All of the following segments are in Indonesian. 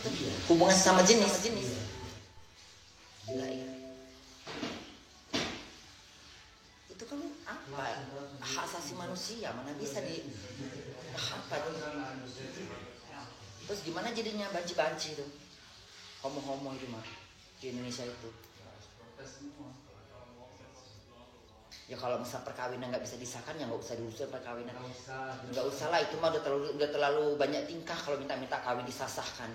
itu hubungan sama jenis. Gila ya. Itu kan apa? Hak asasi manusia, mana bisa di apa? Terus gimana jadinya banci-banci itu? Homo-homo itu mah di Indonesia itu. Ya kalau misal perkawinan nggak bisa disahkan ya nggak usah diusul perkawinan. Nggak usah lah, itu mah udah terlalu banyak tingkah kalau minta kawin disahkan.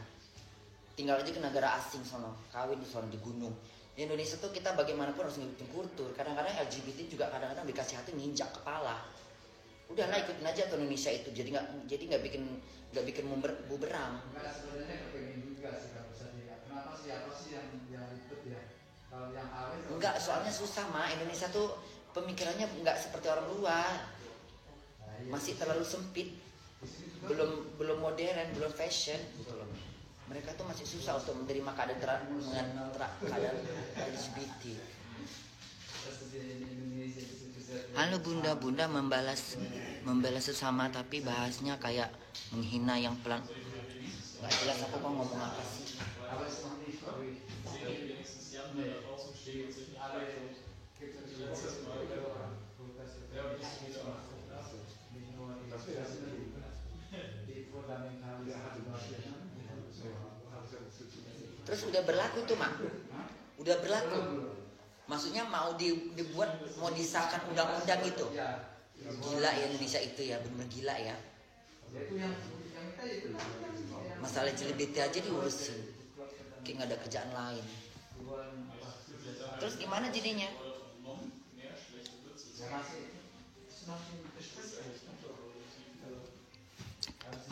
Tinggal aja ke negara asing sono, kawin di sono di gunung. Di Indonesia tuh kita bagaimanapun harus ngikutin kultur. Kadang-kadang LGBT juga kadang-kadang dikasih hati nginjak kepala. Udahlah ikutin aja tuh Indonesia itu. Jadi nggak bikin buberang. Enggak, sebenarnya kepengen juga sih kalau saya. Kenapa sih, apa sih yang ribet ya? Kalau yang awet Enggak, soalnya susah mah. Indonesia tuh pemikirannya nggak seperti orang luar. Masih terlalu sempit. Belum modern, belum fashion gitu loh. Mereka tuh masih susah untuk menerima keadaan LGBT. Halo bunda membalas sesama tapi bahasnya kayak menghina yang pelan. Nggak jelas aku mau ngomong apa sih. Terus udah berlaku tuh mak, udah berlaku. Maksudnya mau dibuat, mau disahkan undang-undang gitu. Gila ya Indonesia itu ya, benar gila ya. Masalah LGBT aja diurusin, kayak nggak ada kerjaan lain. Terus gimana jadinya?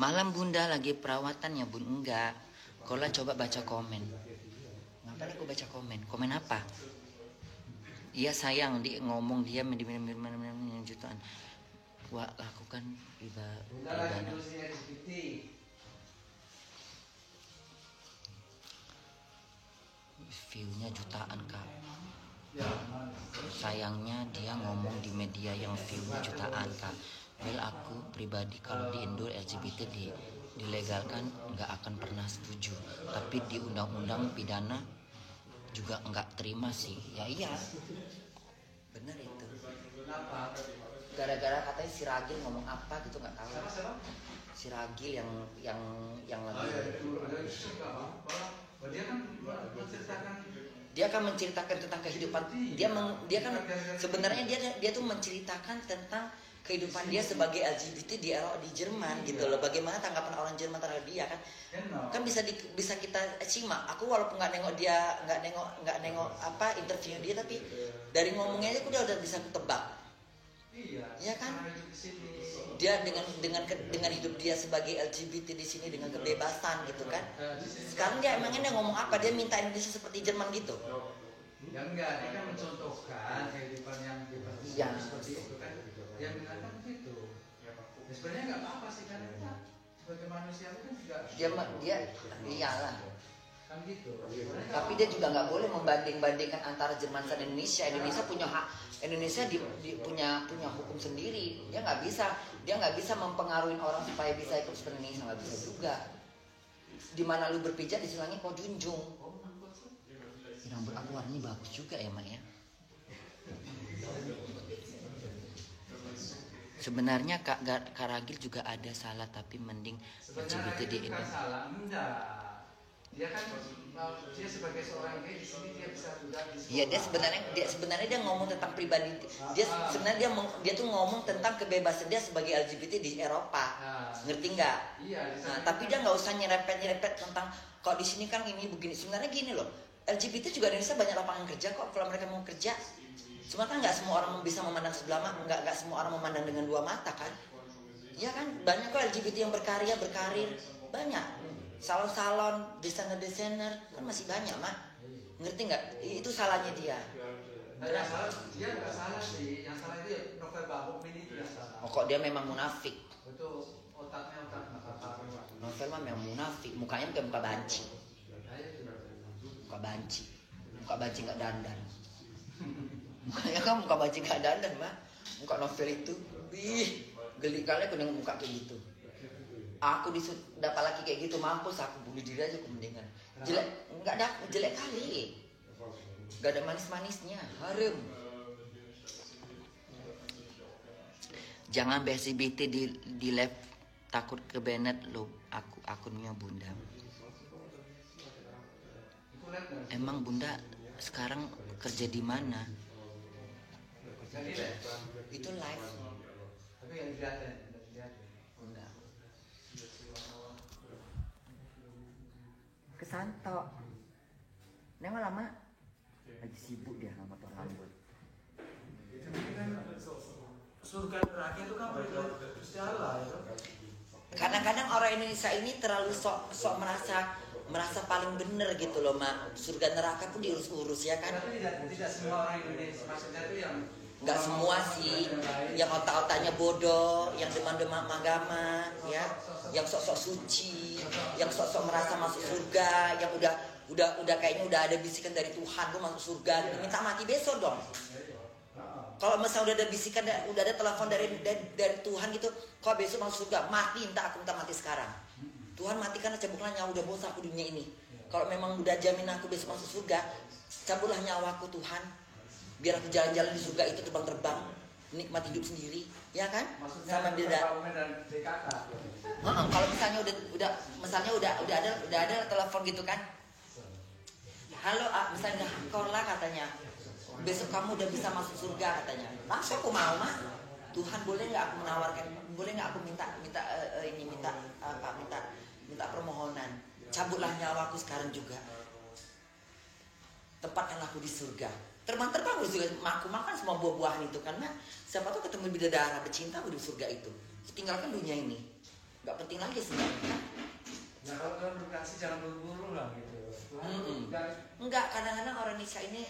Malam bunda lagi perawatan ya bun? Enggak. Kola coba baca komen. Ngapain aku baca komen? Komen apa? Iya sayang, dia ngomong dia minum jutaan. Wah lakukan ibadah. View-nya jutaan kak. Sayangnya dia ngomong di media yang view-nya jutaan kak. Well aku pribadi kalau di Indo LGBT dilegalkan nggak akan pernah setuju. Tapi di undang-undang pidana juga nggak terima sih. Ya iya, benar itu. Gara-gara katanya si Ragil ngomong apa gitu nggak tahu. Si Ragil yang lagi. Dia akan menceritakan tentang kehidupan. Dia kan sebenarnya dia tuh menceritakan tentang kehidupan dia sebagai LGBT di Jerman gitu loh. Bagaimana tanggapan orang Jerman terhadap dia kan bisa kita simak. Aku walaupun nggak nengok apa interview dia, tapi dari ngomongnya aja aku udah bisa tebak. Iya kan? Dia dengan hidup dia sebagai LGBT di sini dengan kebebasan gitu kan. Sekarang dia emangnya ngomong apa? Dia minta Indonesia seperti Jerman gitu. Ya enggak, dia kan mencontohkan kehidupan yang seperti itu kan. Dia mengatakan begitu. Ya sebenarnya nggak apa-apa sih, karena kita sebagai manusia kan juga. Dia iyalah. Kan gitu. Tapi dia juga nggak boleh membanding-bandingkan antara Jerman dan Indonesia. Indonesia punya hak. Indonesia punya hukum sendiri. Dia nggak bisa mempengaruhi orang supaya bisa ikut seperti Indonesia, nggak bisa juga. Di mana lu berpijak di silangnya kau junjung. Rambut aku warnanya bagus juga ya mak ya. Sebenarnya Kak Ragil juga ada salah, tapi mending LGBT di Indonesia. Dia kan dia sebagai seorang gay di sini dia bisa juga. Iya, dia sebenarnya dia ngomong tentang pribadi. Dia tuh ngomong tentang kebebasan dia sebagai LGBT di Eropa. Ngerti nggak? Iya. Nah, tapi dia nggak usah nyerempet tentang kok di sini kan ini begini. Sebenarnya gini loh. LGBT juga di Indonesia banyak lapangan kerja kok kalau mereka mau kerja. Cuma kan nggak semua orang bisa memandang sebelah mata, nggak semua orang memandang dengan dua mata kan. Iya kan, banyak kok LGBT yang berkarir, banyak. Salon-salon, desainer kan masih banyak mak. Ngerti nggak? Itu salahnya dia. Yang salah dia nggak salah sih, yang salah itu Novel Baswedan ini yang salah. Oh kok dia memang munafik? Itu otaknya otak nakal. Novel mah memang munafik, mukanya kayak muka banci. Muka banci nggak dandan. Mukanya kan muka banci nggak dandan mah. Muka Novel itu, geli kali aku dengan muka kayak gitu. Aku dapat laki kayak gitu, mampus aku. bunuh diri aja aku mendingan. Jelek, jelek kali. Gak ada manis-manisnya, harem. Jangan BSBT di live, takut ke Bennett lo, akunnya Bunda. Emang Bunda sekarang kerja di mana? Itu live. Tapi yang dilihat Enggak. Kesanto. Nengok lama. Lagi sibuk dia sama potong rambut. surga neraka itu kan Gusti Allah ya. Kadang-kadang orang Indonesia ini terlalu sok merasa paling bener gitu loh, Mak. Surga neraka pun diurus-urus ya kan? Tapi tidak semua orang Indonesia, maksudnya itu yang Nggak semua sih, yang otak-otaknya bodoh, yang demam-demam agama, ya, yang sok-sok suci, yang sok-sok merasa masuk surga, yang udah kayaknya udah ada bisikan dari Tuhan lu masuk surga, minta mati besok dong. Kalau misalnya udah ada bisikan, udah ada telepon dari Tuhan gitu, kok besok masuk surga, mati, aku minta mati sekarang. Tuhan matikan cabutlah nyawa, udah bosan aku dunia ini. Kalau memang udah jamin aku besok masuk surga, cabutlah nyawaku Tuhan. Biar aku jalan-jalan di surga itu terbang-terbang, nikmat hidup sendiri, ya kan? maksudnya sama beda. Kalau misalnya udah ada telepon gitu kan, halo, misalnya Korla katanya, besok kamu udah bisa masuk surga katanya, langsung aku mau, Mak. Tuhan boleh nggak aku menawarkan, boleh nggak aku minta permohonan, cabutlah nyawaku sekarang juga, tempatkan aku di surga. Terbang-terbang juga aku makan semua buah-buahan itu karena siapa tahu ketemu bidadari pecinta di surga itu. Tinggalkan dunia ini, nggak penting lagi sebenarnya. Nah kalau Tuhan berkasih jangan buru-buru lah gitu. Enggak, kadang-kadang orang Indonesia ini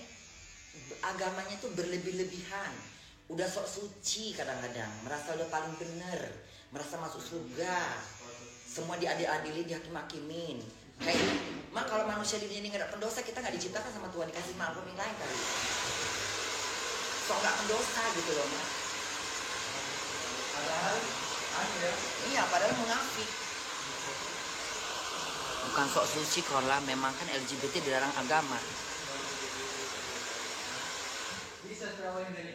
agamanya tuh berlebih-lebihan. Udah sok suci kadang-kadang, merasa udah paling bener, merasa masuk surga. Semua diadil-adili, dihakim-hakimin. Kayak, Mak, kalau manusia di dunia ini gak ada pendosa, kita gak diciptakan sama Tuhan, dikasih makhluk yang lain kali. Sok gak pendosa gitu loh, Mak. Padahal ada. Iya, padahal munafik. Bukan sok suci, Korla, memang kan LGBT dilarang agama.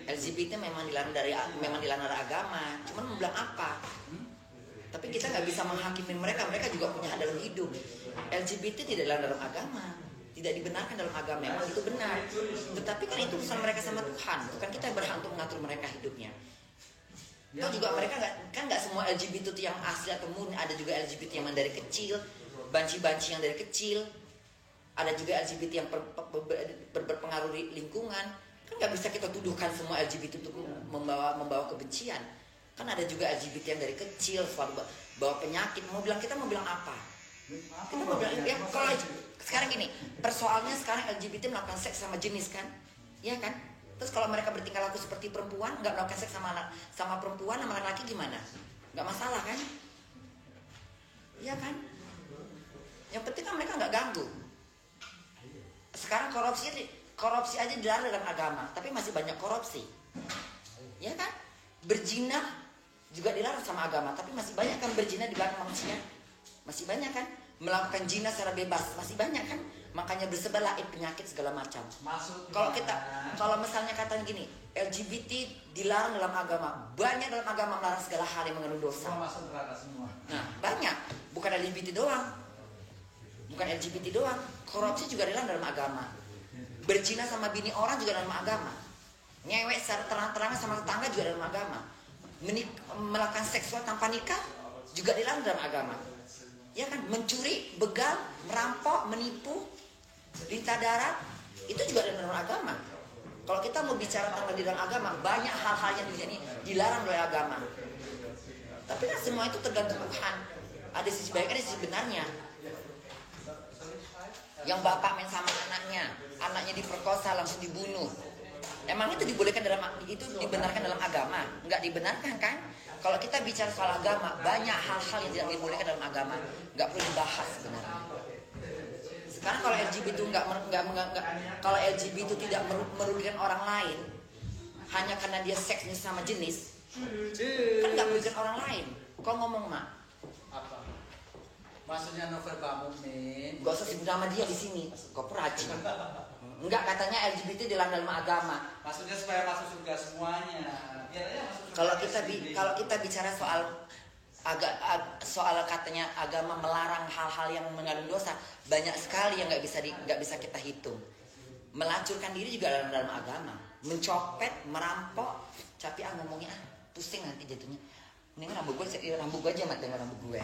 LGBT memang dilarang dari agama, cuman mau bilang apa? Tapi kita nggak bisa menghakimi mereka juga punya hak dalam hidup. LGBT tidak dilarang dalam agama, tidak dibenarkan dalam agama, memang itu benar. Tetapi kan itu urusan mereka sama Tuhan, bukan kita yang berhak untuk mengatur mereka hidupnya. Itu juga mereka nggak semua LGBT itu yang asli atau murni, ada juga LGBT yang dari kecil, banci-banci yang dari kecil, ada juga LGBT yang berpengaruh di lingkungan. Kan nggak bisa kita tuduhkan semua LGBT untuk membawa kebencian. Kan ada juga LGBT yang dari kecil selalu bawa penyakit. Kita mau bilang apa? Kita mau bilang ya, kalau sekarang gini, persoalannya sekarang LGBT melakukan seks sama jenis kan, ya kan? Terus kalau mereka bertingkah laku seperti perempuan, nggak melakukan seks sama perempuan, sama laki-laki gimana? Nggak masalah kan? Iya kan? Yang penting kan mereka nggak ganggu. Sekarang korupsi aja dilarang dalam agama, tapi masih banyak korupsi, ya kan? Berzina juga dilarang sama agama, tapi masih banyak kan berzina di belakang manusia, masih banyak kan? Melakukan zina secara bebas, masih banyak kan? Makanya bersebarlah penyakit segala macam. Kalau misalnya katakan gini, LGBT dilarang dalam agama, banyak dalam agama melarang segala hal yang mengandung dosa. Semua. Nah, banyak, bukan LGBT doang, korupsi juga dilarang dalam agama. Berzina sama bini orang juga dalam agama. Ngewek secara terang-terangan sama tetangga juga dalam agama. Melakukan seksual tanpa nikah juga dilarang dalam agama. Ya kan, mencuri, begal, merampok, menipu, lintah darat, itu juga dalam agama. Kalau kita mau bicara tentang di dalam agama, banyak hal-hal yang di sini dilarang oleh agama. Tapi kan semua itu tergantung Tuhan. Ada sisi baik, ada sisi benarnya. Yang bapak main sama anaknya diperkosa langsung dibunuh. Emang itu dibenarkan dalam agama? Enggak dibenarkan kan? Kalau kita bicara soal agama, banyak hal-hal yang tidak dibolehkan dalam agama, enggak perlu dibahas sebenarnya. Sekarang kalau LGBT kalau LGBT tidak merugikan orang lain hanya karena dia seksnya sama jenis, kan enggak merugikan orang lain. Kau ngomong, Mak? Apa? Maksudnya novel Bamumin. Gak usah sebut nama dia di sini. Kau perajin. Enggak, katanya LGBT dilarang dalam agama. Maksudnya supaya masuk surga semuanya. Kalau kita bicara soal katanya agama melarang hal-hal yang mengandung dosa, banyak sekali yang nggak bisa kita hitung. Melacurkan diri juga dalam agama, mencopet, merampok, tapi ngomongnya pusing nanti jatuhnya. Mendingan rambut gue aja mat dengan rambut gue.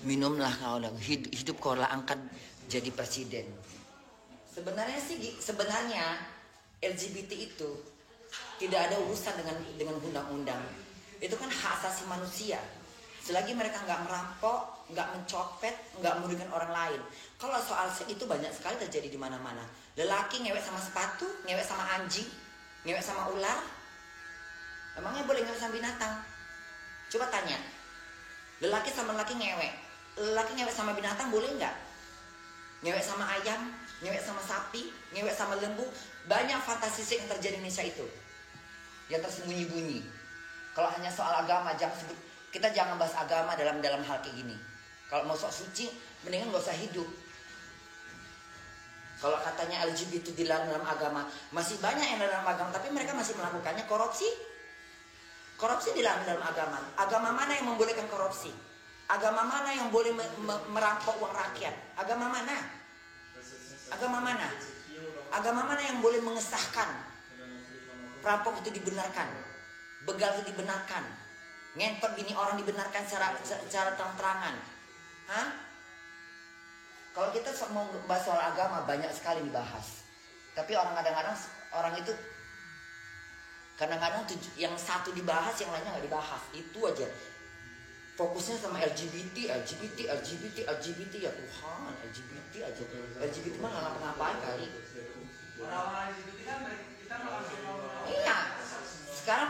Minumlah kau dan hidup kau lah angkat jadi presiden. Sebenarnya LGBT itu tidak ada urusan dengan undang-undang. Itu kan hak asasi manusia. Selagi mereka nggak merampok, nggak mencopet, nggak merugikan orang lain. Kalau soal seks itu banyak sekali terjadi di mana-mana. Lelaki ngewek sama sepatu, ngewek sama anjing, ngewek sama ular. Emangnya boleh ngewek sama binatang? Coba tanya. Lelaki sama lelaki ngewek. Lelaki ngewek sama binatang boleh nggak? Ngewek sama ayam, ngewek sama sapi, ngewek sama lembu. Banyak fantasi seks yang terjadi di Indonesia itu. Yang tersembunyi-bunyi. Kalau hanya soal agama, kita jangan bahas agama dalam hal kayak gini. Kalau mau sok suci, mendingan gak usah hidup. Kalau katanya LGBT dilarang dalam agama, masih banyak yang dalam agama, tapi mereka masih melakukannya. Korupsi dilarang dalam agama. Agama mana yang membolehkan korupsi? Agama mana yang boleh merampok uang rakyat? Agama mana? Agama mana? Agama mana yang boleh mengesahkan perampok itu dibenarkan, begal itu dibenarkan, ngentot bini orang dibenarkan secara terang-terangan? Hah? Kalau kita mau bahas soal agama banyak sekali dibahas, tapi kadang-kadang orang itu kadang-kadang yang satu dibahas yang lainnya nggak dibahas. Itu aja fokusnya sama LGBT ya Tuhan, LGBT aja. LGBT mah nggak ngapa-ngapain kali. Orang-orang LGBT kan kita Iya. Sekarang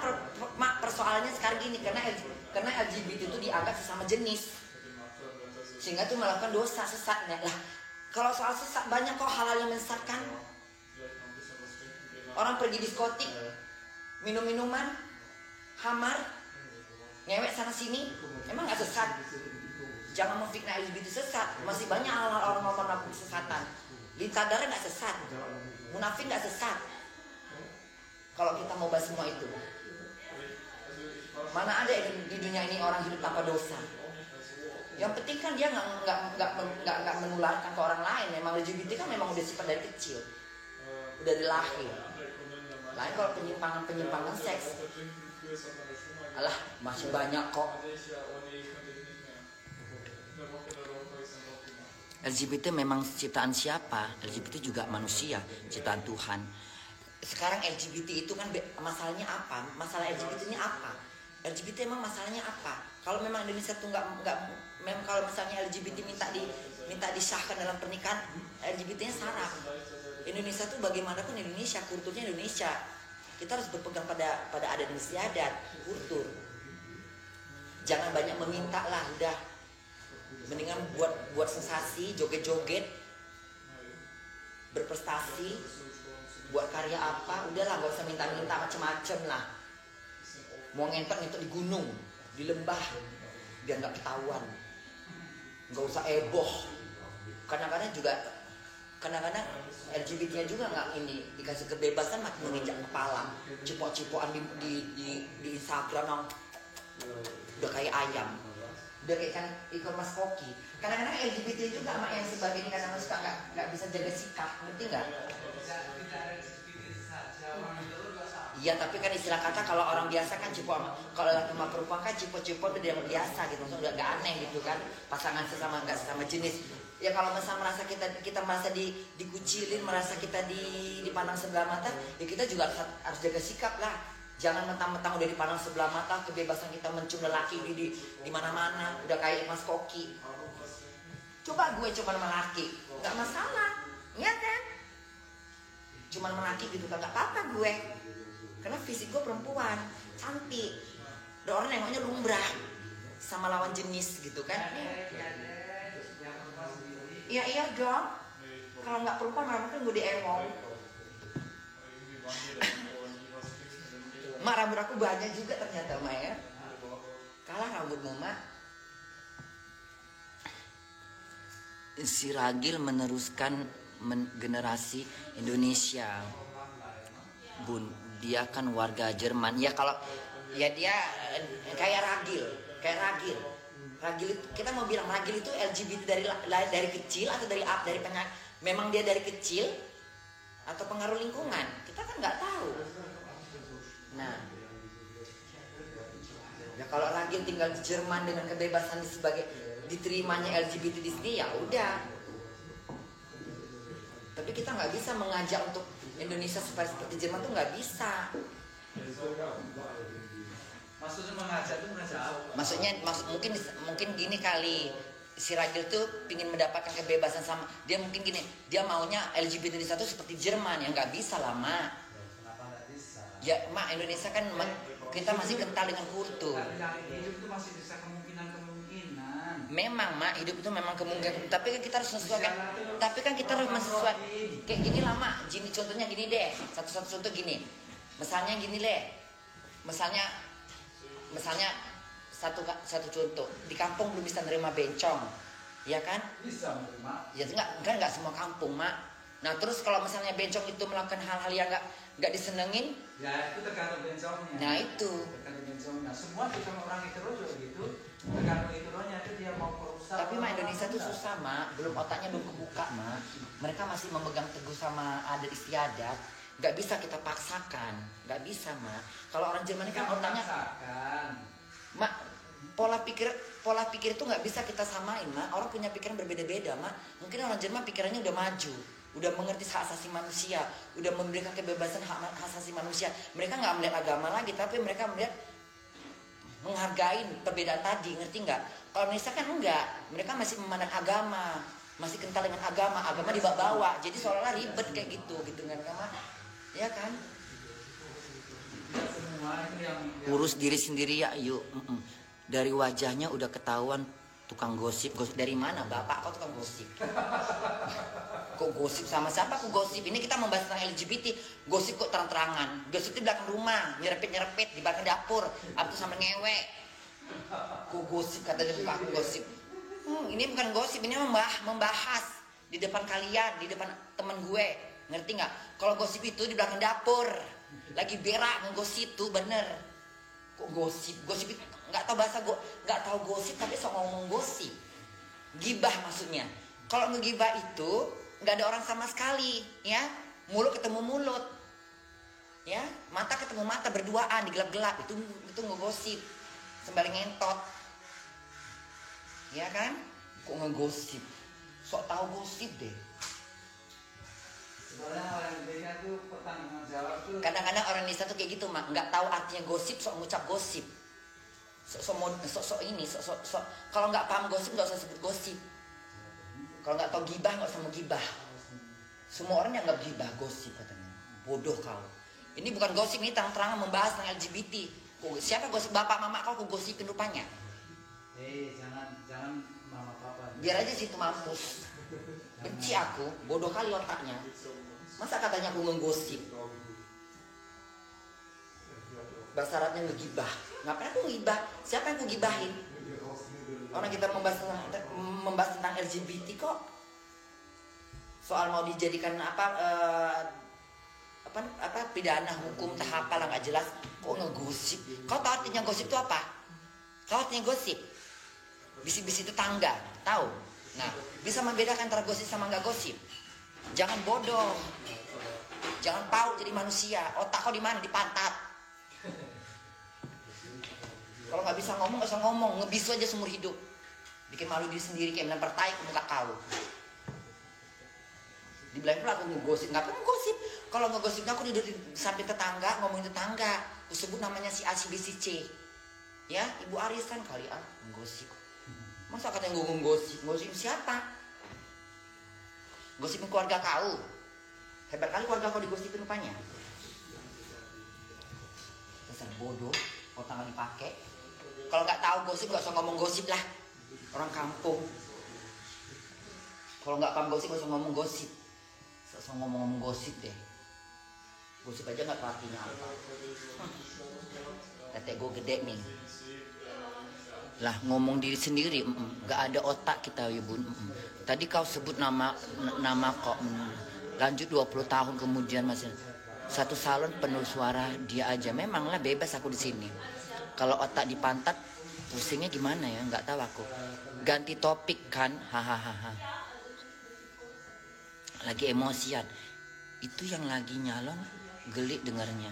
persoalannya sekarang gini, karena LGBT itu dianggap sesama jenis, sehingga tuh melakukan dosa sesat. Lah, kalau soal sesat banyak kok hal-hal yang menyesatkan. Orang pergi diskotik, minum-minuman, hamar, ngewek sana sini, emang nggak sesat? Jangan memfitnah LGBT sesat. Masih banyak hal-hal orang melakukan kesesatan. Lintadara nggak sesat, munafik nggak sesat. Kalau kita mau bahas semua itu, mana ada di dunia ini orang hidup tanpa dosa? Yang penting kan dia nggak menularkan ke orang lain. Memang LGBT kan memang udah sifat dari kecil, udah dari lahir. Lain kalau penyimpangan seks, alah masih banyak kok. LGBT memang ciptaan siapa? LGBT juga manusia, ciptaan Tuhan. Sekarang LGBT itu kan masalahnya apa? Masalah LGBT ini apa? LGBT emang masalahnya apa? Kalau memang Indonesia tuh memang kalau misalnya LGBT minta disahkan dalam pernikahan, LGBT-nya syarat. Indonesia tuh bagaimanapun Indonesia, kulturnya Indonesia. Kita harus berpegang pada adat istiadat, kultur. Jangan banyak meminta lah, udah. Mendingan buat sensasi, joget-joget, berprestasi, buat karya apa, udahlah gak usah minta-minta macem-macem lah. Mau ngentot di gunung, di lembah, biar gak ketahuan. Gak usah heboh. Kadang-kadang LGBT-nya juga nggak dikasih kebebasan makin menginjak kepala, cipok-cipokan di Instagram yang udah kayak ayam, udah kayak kan ikut mas koki. Kadang-kadang LGBT juga sama yang sebagainya kadang suka nggak bisa jaga sikap, ngerti nggak? Iya, tapi kan istilah kata kalau orang biasa kan cipok, kalau laki sama perempuan kan cipok-cipok udah yang biasa gitu, maksudnya udah gak aneh gitu kan, pasangan sesama nggak sesama jenis. Ya kalau misalnya merasa kita merasa dikucilin, merasa kita dipandang sebelah mata, ya kita juga harus jaga sikap lah. Jangan mentang-mentang udah dipandang sebelah mata, kebebasan kita mencium lelaki di mana-mana, udah kayak Mas Koki. Coba gue cuma sama laki, nggak masalah, ya kan? Cuma sama laki gitu kan, nggak apa-apa gue. Karena fisik gue perempuan, cantik. Ada orang nengoknya lumrah sama lawan jenis gitu kan? Iya dong. Kalau nggak perempuan malah kan gue diemong. Mak, rambut aku banyak juga ternyata, Mak ya. Kalah rambutmu, Mak. si Ragil meneruskan generasi Indonesia, Bun. Dia kan warga Jerman. Ya kalau ya dia kayak Ragil. Ragil itu, kita mau bilang Ragil itu LGBT dari kecil atau dari memang dia dari kecil atau pengaruh lingkungan, kita kan nggak tahu. Nah, ya kalau Ragil tinggal di Jerman dengan kebebasan sebagai diterimanya LGBT di sini, ya udah. Tapi kita nggak bisa mengajak untuk Indonesia supaya seperti Jerman tuh nggak bisa. Maksudnya mengajak itu mengajak apa? Maksudnya mungkin gini kali, si Ragil tuh pingin mendapatkan kebebasan sama dia, mungkin gini, dia maunya LGBT di satu seperti Jerman, ya nggak bisa lah mak. Kenapa nggak bisa? Ya mak, Indonesia kan kita masih kental dengan kultur. Hidup itu masih bisa kemungkinan. Memang mak, hidup itu memang kemungkinan, tapi kan kita harus menyesuaikan. Tapi kan kita harus menyesuaikan. Kayak gini lah mak, contohnya gini deh, satu contoh gini. Misalnya gini deh, misalnya satu contoh, di kampung belum bisa nerima bencong, ya kan? Bisa menerima. Ya enggak semua kampung mak. Nah terus kalau misalnya bencong itu melakukan hal-hal yang enggak disenengin, ya itu tergantung bencongnya. Nah itu. Tergantung bencongnya. Semua kita orang itu juga gitu. Tergantung itunya itu dia mau perusahaan. Tapi mak, Indonesia tuh susah mak, otaknya belum kebuka mak. Mereka masih memegang teguh sama adat istiadat. Nggak bisa kita paksakan, nggak bisa mak. Kalau orang Jerman kan otaknya, mak, pola pikir itu nggak bisa kita samain mak. Orang punya pikiran berbeda-beda mak. Mungkin orang Jerman pikirannya udah maju, udah mengerti hak asasi manusia, udah memberikan kebebasan hak asasi manusia. Mereka nggak melihat agama lagi, tapi mereka melihat menghargai perbedaan tadi, ngerti nggak? Kalau Indonesia kan enggak, mereka masih memandang agama, masih kental dengan agama dibawa-bawa, jadi seolah-olah ribet kayak gitu kan agama, ya kan? Urus diri sendiri ya, yuk. Dari wajahnya udah ketahuan tukang gosip. Dari mana bapak kau tukang gosip? Kok gosip sama siapa? Kok gosip? Ini kita membahas tentang LGBT. Gosip kok terang-terangan. Gosip di belakang rumah, nyerepet di belakang dapur, abis sambil ngewek. Kok gosip kata dia, aku gosip. Ini bukan gosip, ini membahas di depan kalian, di depan teman gue. Ngerti nggak? Kalau gosip itu di belakang dapur, lagi berak ngegosip tuh bener. Kok gosip? Gosip itu nggak tahu bahasa, nggak tahu gosip tapi sok ngomong gosip. Gibah maksudnya. Kalau ngegibah itu nggak ada orang sama sekali, ya. Mulut ketemu mulut, ya. Mata ketemu mata berduaan di gelap-gelap, itu ngegosip. Sembari ngentot, ya kan? Kok ngegosip? Sok tahu gosip deh. Kadang-kadang orang Indonesia tuh kayak gitu mak, nggak tahu artinya gosip, sok ngucap gosip. Sok ini, kalau nggak paham gosip nggak usah sebut gosip. Kalau nggak tahu gibah nggak usah mau gibah. Semua orang yang nggak gibah gosip katanya. Bodoh kau. Ini bukan gosip, ini terang-terangan membahas tentang LGBT. Siapa gosip? Bapak mama kau gosipin rupanya. Jangan mama papa. Biar aja situ mampus. Benci aku, bodoh kali otaknya. Masa katanya aku nggosip? Bahasa Arabnya ngegibah. Ngapain aku ngibah? Siapa yang aku gibahin? Orang kita membahas tentang LGBT kok. Soal mau dijadikan pidana hukum tahap lah nggak jelas. Kok ngegosip? Kau tahu artinya gosip itu apa? Kau artinya gosip? Bisik-bisik tetangga, tahu? Nah, bisa membedakan antara gosip sama nggak gosip. Jangan bodoh. Jangan paut jadi manusia. Otak kau di mana? Di pantat. Kalau nggak bisa ngomong, nggak usah ngomong. Ngebisu aja seumur hidup. Bikin malu diri sendiri kayak melempar tai ke muka kau. Dibilang pula aku ngegosip. Ngapain ngegosip? Kalau ngegosipnya aku duduk di samping tetangga, ngomongin tetangga. Aku sebut namanya si A, si B, si C. Ya, Ibu Aris kan kali ngegosip. Masa katanya gue ngegosip? Ngegosip siapa? Gosipin keluarga kau. Hebat kali keluarga kau digosipin rupanya. Dasar bodoh, otak nggak dipakai. Kalau nggak tahu gosip, nggak usah ngomong gosip lah. Orang kampung. Kalau nggak paham gosip, nggak usah ngomong gosip. Usah ngomong gosip deh. Gosip aja nggak tahu artinya apa. Tetek gue gede nih. Lah ngomong diri sendiri, nggak ada otak kita ya bun. Tadi kau sebut nama kok, lanjut 20 tahun kemudian masih satu salon penuh suara dia aja. Memanglah bebas aku di sini. Kalau otak di pantat, pusingnya gimana ya? Nggak tahu aku. Ganti topik kan, hahaha. Lagi emosian. Itu yang lagi nyalon gelik dengarnya.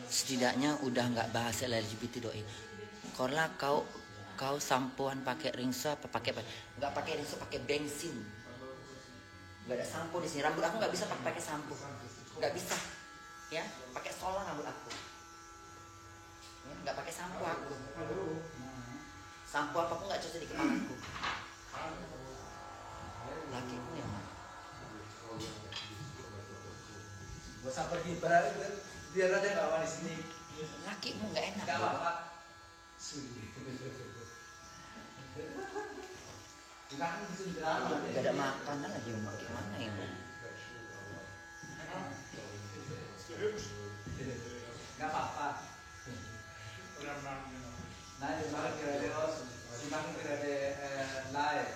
Setidaknya udah nggak bahas LGBT doi. Karena kau sampoan pakai ringso apa pakai nggak pakai ringso, pakai bensin. Nggak ada sampo di sini. Rambut aku nggak bisa pakai sampo, nggak bisa. Ya, pakai solar rambut aku. Ya, nggak pakai sampo aku. Sampo apapun nggak cocok di kepalaku. Lakiku ya mah. Gak usah pergi biar aja kawan di sini. Lakimu nggak enak. Gak apa-apa. Gak ada makanan lagi mau gimana ini? Gak apa-apa. Nah, kemarin kira-kira semakin kira-kira live,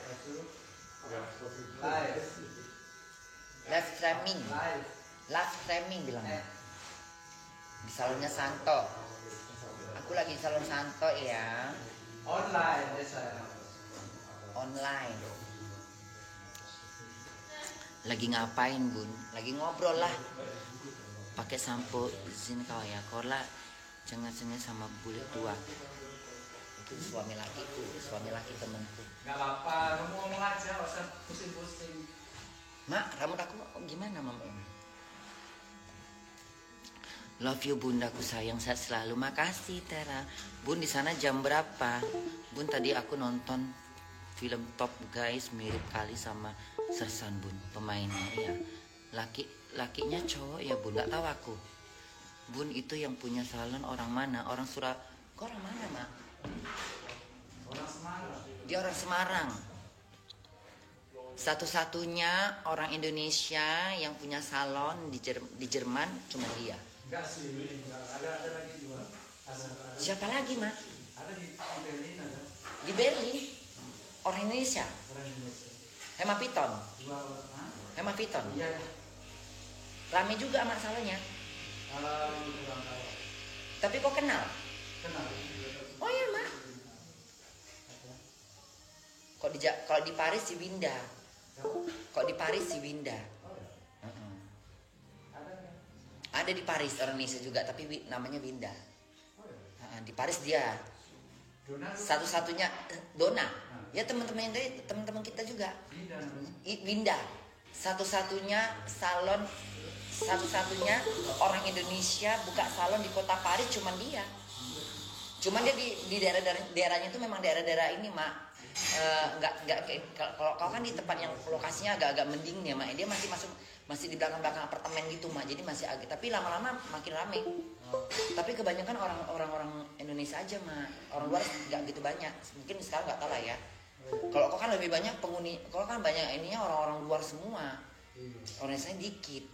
live streaming bilangnya di salonnya Santo. Aku lagi di salon Santo ya. Online biasa. Online. Lagi ngapain bun? Lagi ngobrol lah. Pakai sampo izin kau ya. Kau lah jangan-jangan sama bule tua. Itu suami laki temanku. Gak apa-apa, kamu ngomong aja, gak usah pusing-pusing. Mak, rambut aku gimana mama? Love you bundaku sayang, sehat selalu. Makasih Tera. Bun di sana jam berapa? Bun tadi aku nonton film Top Guys, mirip kali sama Sersan bun pemainnya ya. Lakinya cowok ya bun, nggak tahu aku. Bun itu yang punya salon orang mana? Orang Kau orang mana mak? Orang Semarang. Dia orang Semarang. Satu-satunya orang Indonesia yang punya salon di Jerman cuma dia. Enggak sih, ada lagi dua. Siapa lagi mak? Ada di Berlin ada. Di Berlin. Orang Indonesia. Orang Indonesia. Hema Piton. Dua orang. Hema Piton. Iya. Rame juga mak salonnya. Kurang tahu. Tapi kok kenal? Kenal. Oh iya mak. Kalau di Paris si Winda. Kok di Paris si Winda. Ada di Paris orang Indonesia juga, tapi namanya Winda. Di Paris dia. Satu-satunya Dona. Ya teman-teman kita juga. Winda. Satu-satunya orang Indonesia buka salon di kota Paris cuman dia. Cuman dia di daerahnya itu memang daerah-daerah ini mak. Kalau kau kan di tempat yang lokasinya agak-agak mending ya mak. Dia masih di belakang apartemen gitu mak. Jadi masih agak, tapi lama-lama makin rame. Tapi kebanyakan orang Indonesia aja mak. Orang luar nggak gitu banyak. Mungkin sekarang nggak tahu lah ya. Kalau kau kan lebih banyak penghuni. Kalau kan banyak ininya orang-orang luar semua. Orang Indonesia dikit.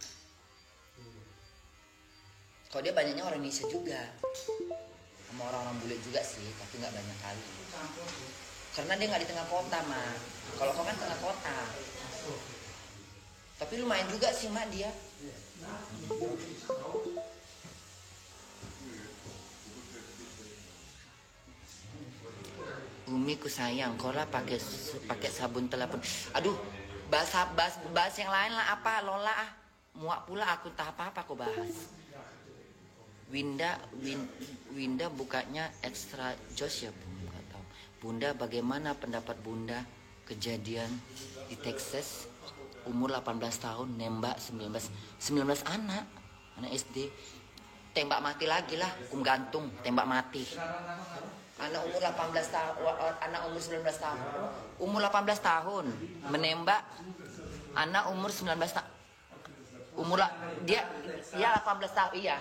Kalau dia banyaknya orang Indonesia juga. Sama orang-orang bule juga sih, tapi nggak banyak kali. Karena dia nggak di tengah kota mah. Kalau kau kan tengah kota. Tapi lumayan juga sih mak dia. Umi ku sayang, kau lah pakai sabun telepon. Aduh, bahas yang lain lah apa Lola ah. Muak pula aku tak apa-apa kau bahas. Winda bukanya extra joss ya bu. Bunda, bagaimana pendapat Bunda kejadian di Texas umur 18 tahun nembak 19 anak SD, tembak mati lagi lah, hukum gantung, tembak mati. Anak umur 18 tahun, anak umur 19 tahun, umur 18 tahun menembak anak umur 19 tahun. Dia 18 tahun iya.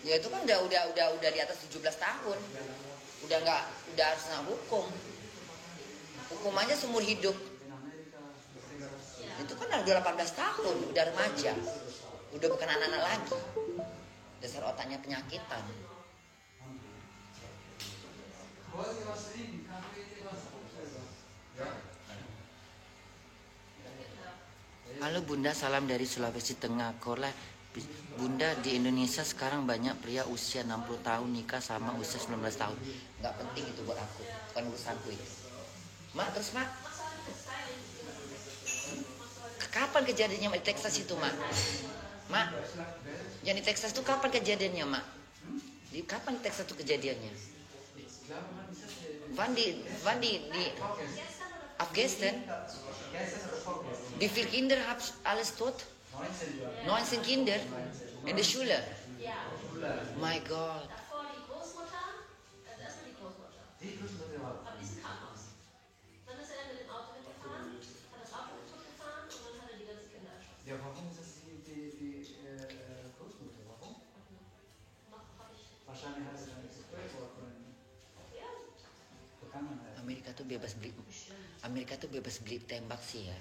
Ya itu kan udah di atas 17 tahun. Udah harus kena hukum. Hukumannya seumur hidup. Itu kan udah 18 tahun, udah remaja. Udah bukan anak-anak lagi. Dasar otaknya penyakitan. Halo Bunda, salam dari Sulawesi Tengah. Kola, Bunda, di Indonesia sekarang banyak pria usia 60 tahun nikah sama usia 19 tahun. Nggak penting itu buat aku, bukan urusanku itu. Mak, terus Mak, kapan kejadiannya Mak, di Texas itu Mak? Mak, yang di Texas itu kapan kejadiannya Mak? Kapan di Texas itu kejadiannya? Van di Afghanistan? Wie viel Kinder habt alles tot? 19 Kinder in der Schule. My God. Davor die Großmutter, also erstmal die Großmutter. Ab diesem Krankenhaus. Dann ist er mit dem Auto mitgefahren, hat das Auto kaputt gefahren und dann hat er die ganzen Kinder erschossen. Ja, warum ist das die Großmutter? Warum? Wahrscheinlich hat sie dann exekutiert worden. Ja. Bekangenheit. Amerika tuh bebas beli tembak sih ya.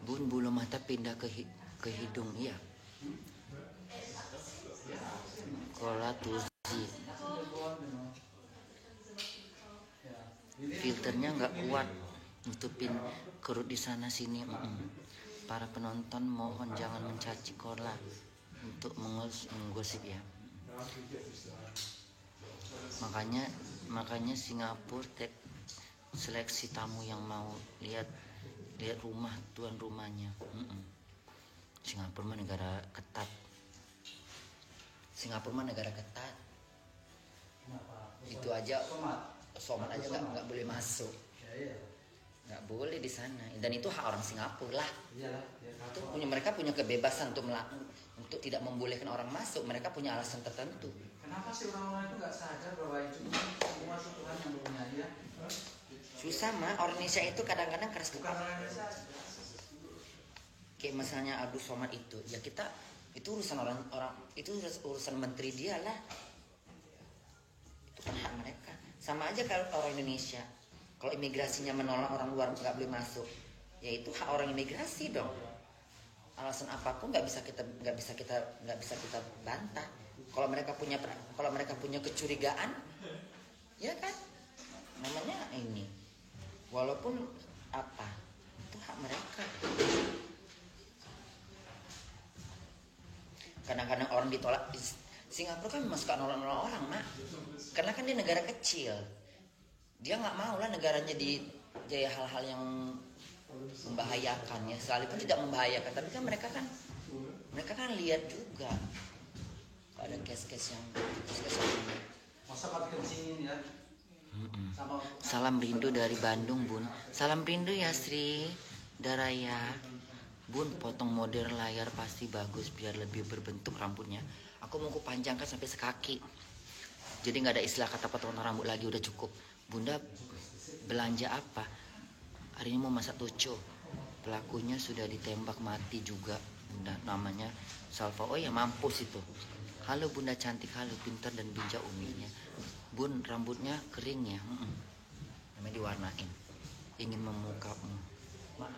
Bun, bulu mata pindah ke hidung ya. Kola tuzi. Filternya nggak kuat, nutupin kerut di sana sini. Para penonton mohon jangan mencaci Kola untuk menggosip ya. Makanya Singapura seleksi tamu yang mau lihat rumah tuan rumahnya. Singapura mah negara ketat. Itu aja somat aja nggak boleh masuk. Nggak boleh di sana. Dan itu hak orang Singapura lah. Itu mereka punya kebebasan untuk tidak membolehkan orang masuk. Mereka punya alasan tertentu. Kenapa sih orang-orang itu nggak sadar bahwa itu semua Tuhan yang punya dia? Susah mah, orang Indonesia itu kadang-kadang keras kepala. Kayak misalnya Abdul Somad itu, ya kita itu urusan orang itu urusan menteri dia lah. Itu kan hak mereka. Sama aja kalau orang Indonesia, kalau imigrasinya menolak orang luar nggak boleh masuk, ya itu hak orang imigrasi dong. Alasan apapun nggak bisa kita bantah. Kalau mereka punya kecurigaan, ya kan, namanya ini. Walaupun apa, itu hak mereka. Kadang-kadang orang ditolak. Singapura kan memang suka nolak orang, Mak. Karena kan dia negara kecil. Dia nggak mau lah negaranya jadi hal-hal yang membahayakan ya. Sekalipun tidak membahayakan, tapi kan mereka kan lihat juga. Ada kes-kes yang masa pakai kencingin ya. Salam rindu dari Bandung Bun. Salam rindu ya Sri Daraya. Bun, potong model layar pasti bagus biar lebih berbentuk rambutnya. Aku mau panjangkan sampai sekaki. Jadi nggak ada istilah kata potongan rambut lagi, udah cukup. Bunda belanja apa? Hari ini mau masak tuco. Pelakunya sudah ditembak mati juga. Bunda namanya Salva. Oh ya mampus itu. Halo Bunda cantik, halo pintar dan bijak uminya. Bun, rambutnya kering ya. Namanya diwarnain. Ingin memukamu. Mak,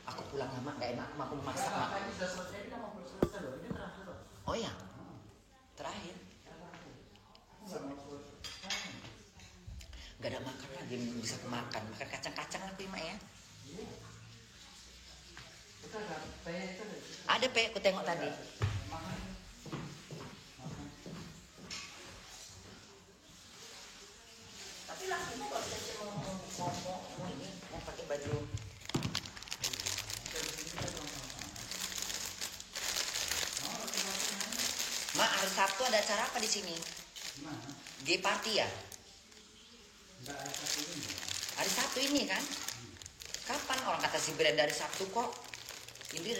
aku pulang ya Mak, gak enak. Mak, aku mau masak Mak. Oh ya, terakhir. Gak ada makan lagi, bisa makan kacang-kacang aku ya Mak ya. Ada pe, aku tengok tadi. Tapi lakinya kalau kita mau ini mau pakai baju. Mak, hari Sabtu ada acara apa di sini? Gay party ya? Hari Sabtu ini kan? Kapan orang kata si Brand dari Sabtu kok? Ini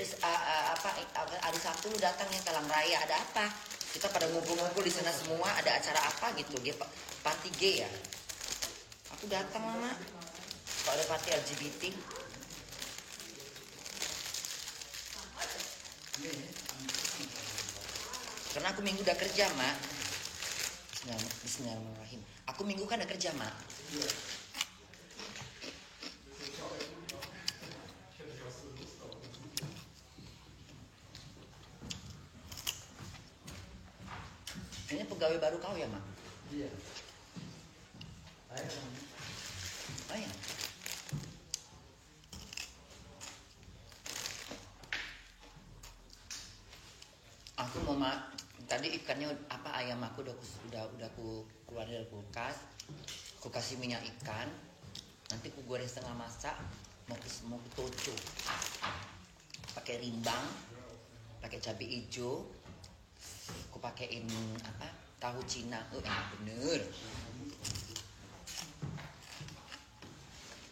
hari Sabtu lu datang ya ke Lang Raya, ada apa? Kita pada ngumpul-ngumpul di sana semua, ada acara apa gitu? Gay party gay ya? Aku datang Mama. Kalau ada party LGBT. Karena aku minggu udah kerja Mak. Bismillahirrahmanirrahim. Aku minggu kan udah kerja Mak. pegawai baru kau ya, Mak? Iya. Ayo. Ayo. Aku mau tadi ikannya apa, ayam aku udah aku keluar dari kulkas. Aku kasih minyak ikan. Nanti aku goreng setengah masak. Mau ke toco. Pakai rimbang, pakai cabai hijau. Aku pakein apa? Tahu Cina. Enak bener.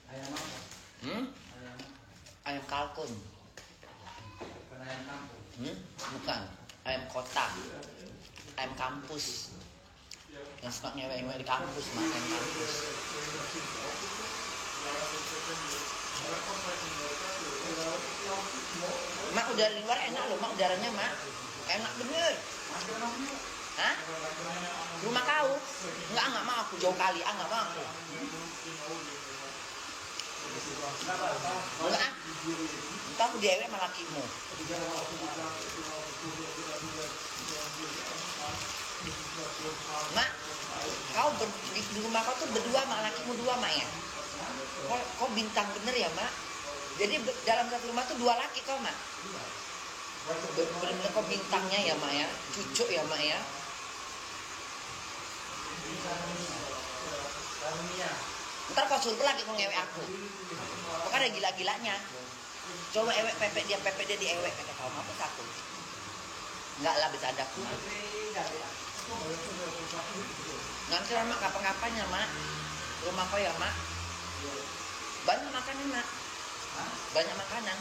Ayam apa? Ayam. Ayam kalkun. Bukan ayam kampung. Bukan. Ayam kota. Ayam kampus. Yang suka ngewek-ngewek di kampus, Mak. Ayam kampus. Mak, udara di luar enak loh, Mak. Udaranya, Mak. Enak bener. Hah? Rumah kau? Enggak mau aku. Jauh kali. Enggak mau aku. Enggak. Entah aku diewek sama lakimu. Mak, kau di rumah kau tuh berdua sama lakimu dua, Mak ya? Kau bintang bener ya, Mak? Jadi dalam satu rumah tuh dua laki kau, Mak? Bener-bener kau bintangnya ya, Mak ya? Cucuk ya, Mak ya? Ntar kau suruh lagi kau ngewek aku. Kau kan ada gila-gilanya. Coba ewek pepek dia diewek, kata kau. Mampus aku. Enggak lah, bisa ada aku. Nanti Mak kapan-kapan ya, Mak. Rumah kau ya, Mak. Banyak makanan, Mak. Banyak makanan.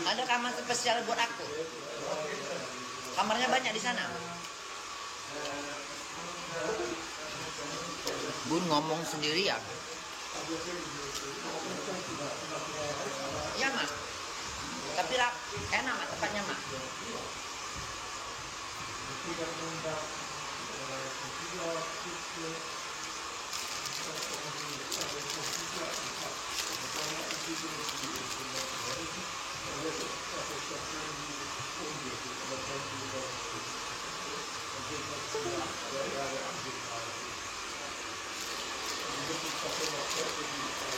Ada kamar spesial buat aku. Kamarnya banyak di sana. Bun ngomong sendiri ya. Ya, Mak. Tapi enak, Mak, tempatnya, Mak.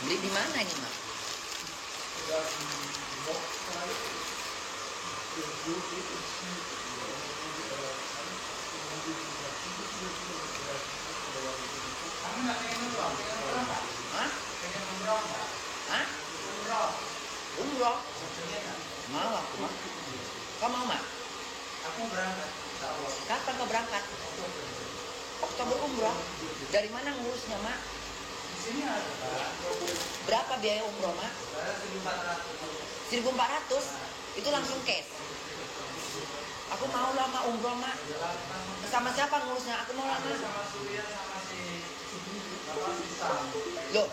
Beli di mana ini, Mak? Hah? Hah? Umroh? Mau aku, Mak. Kau mau, Mak? Aku berangkat. Kapan kau berangkat? Oktober umroh. Dari mana ngurusnya, Mak? Di sini ada, Pak. Berapa biaya umroh, Mak? 1.400. 1.400? Itu langsung cash. Aku mau lah, Mak, umroh, Mak. Sama siapa ngurusnya? Aku mau lah, Mak. Sama Surya sama si Sam. Loh,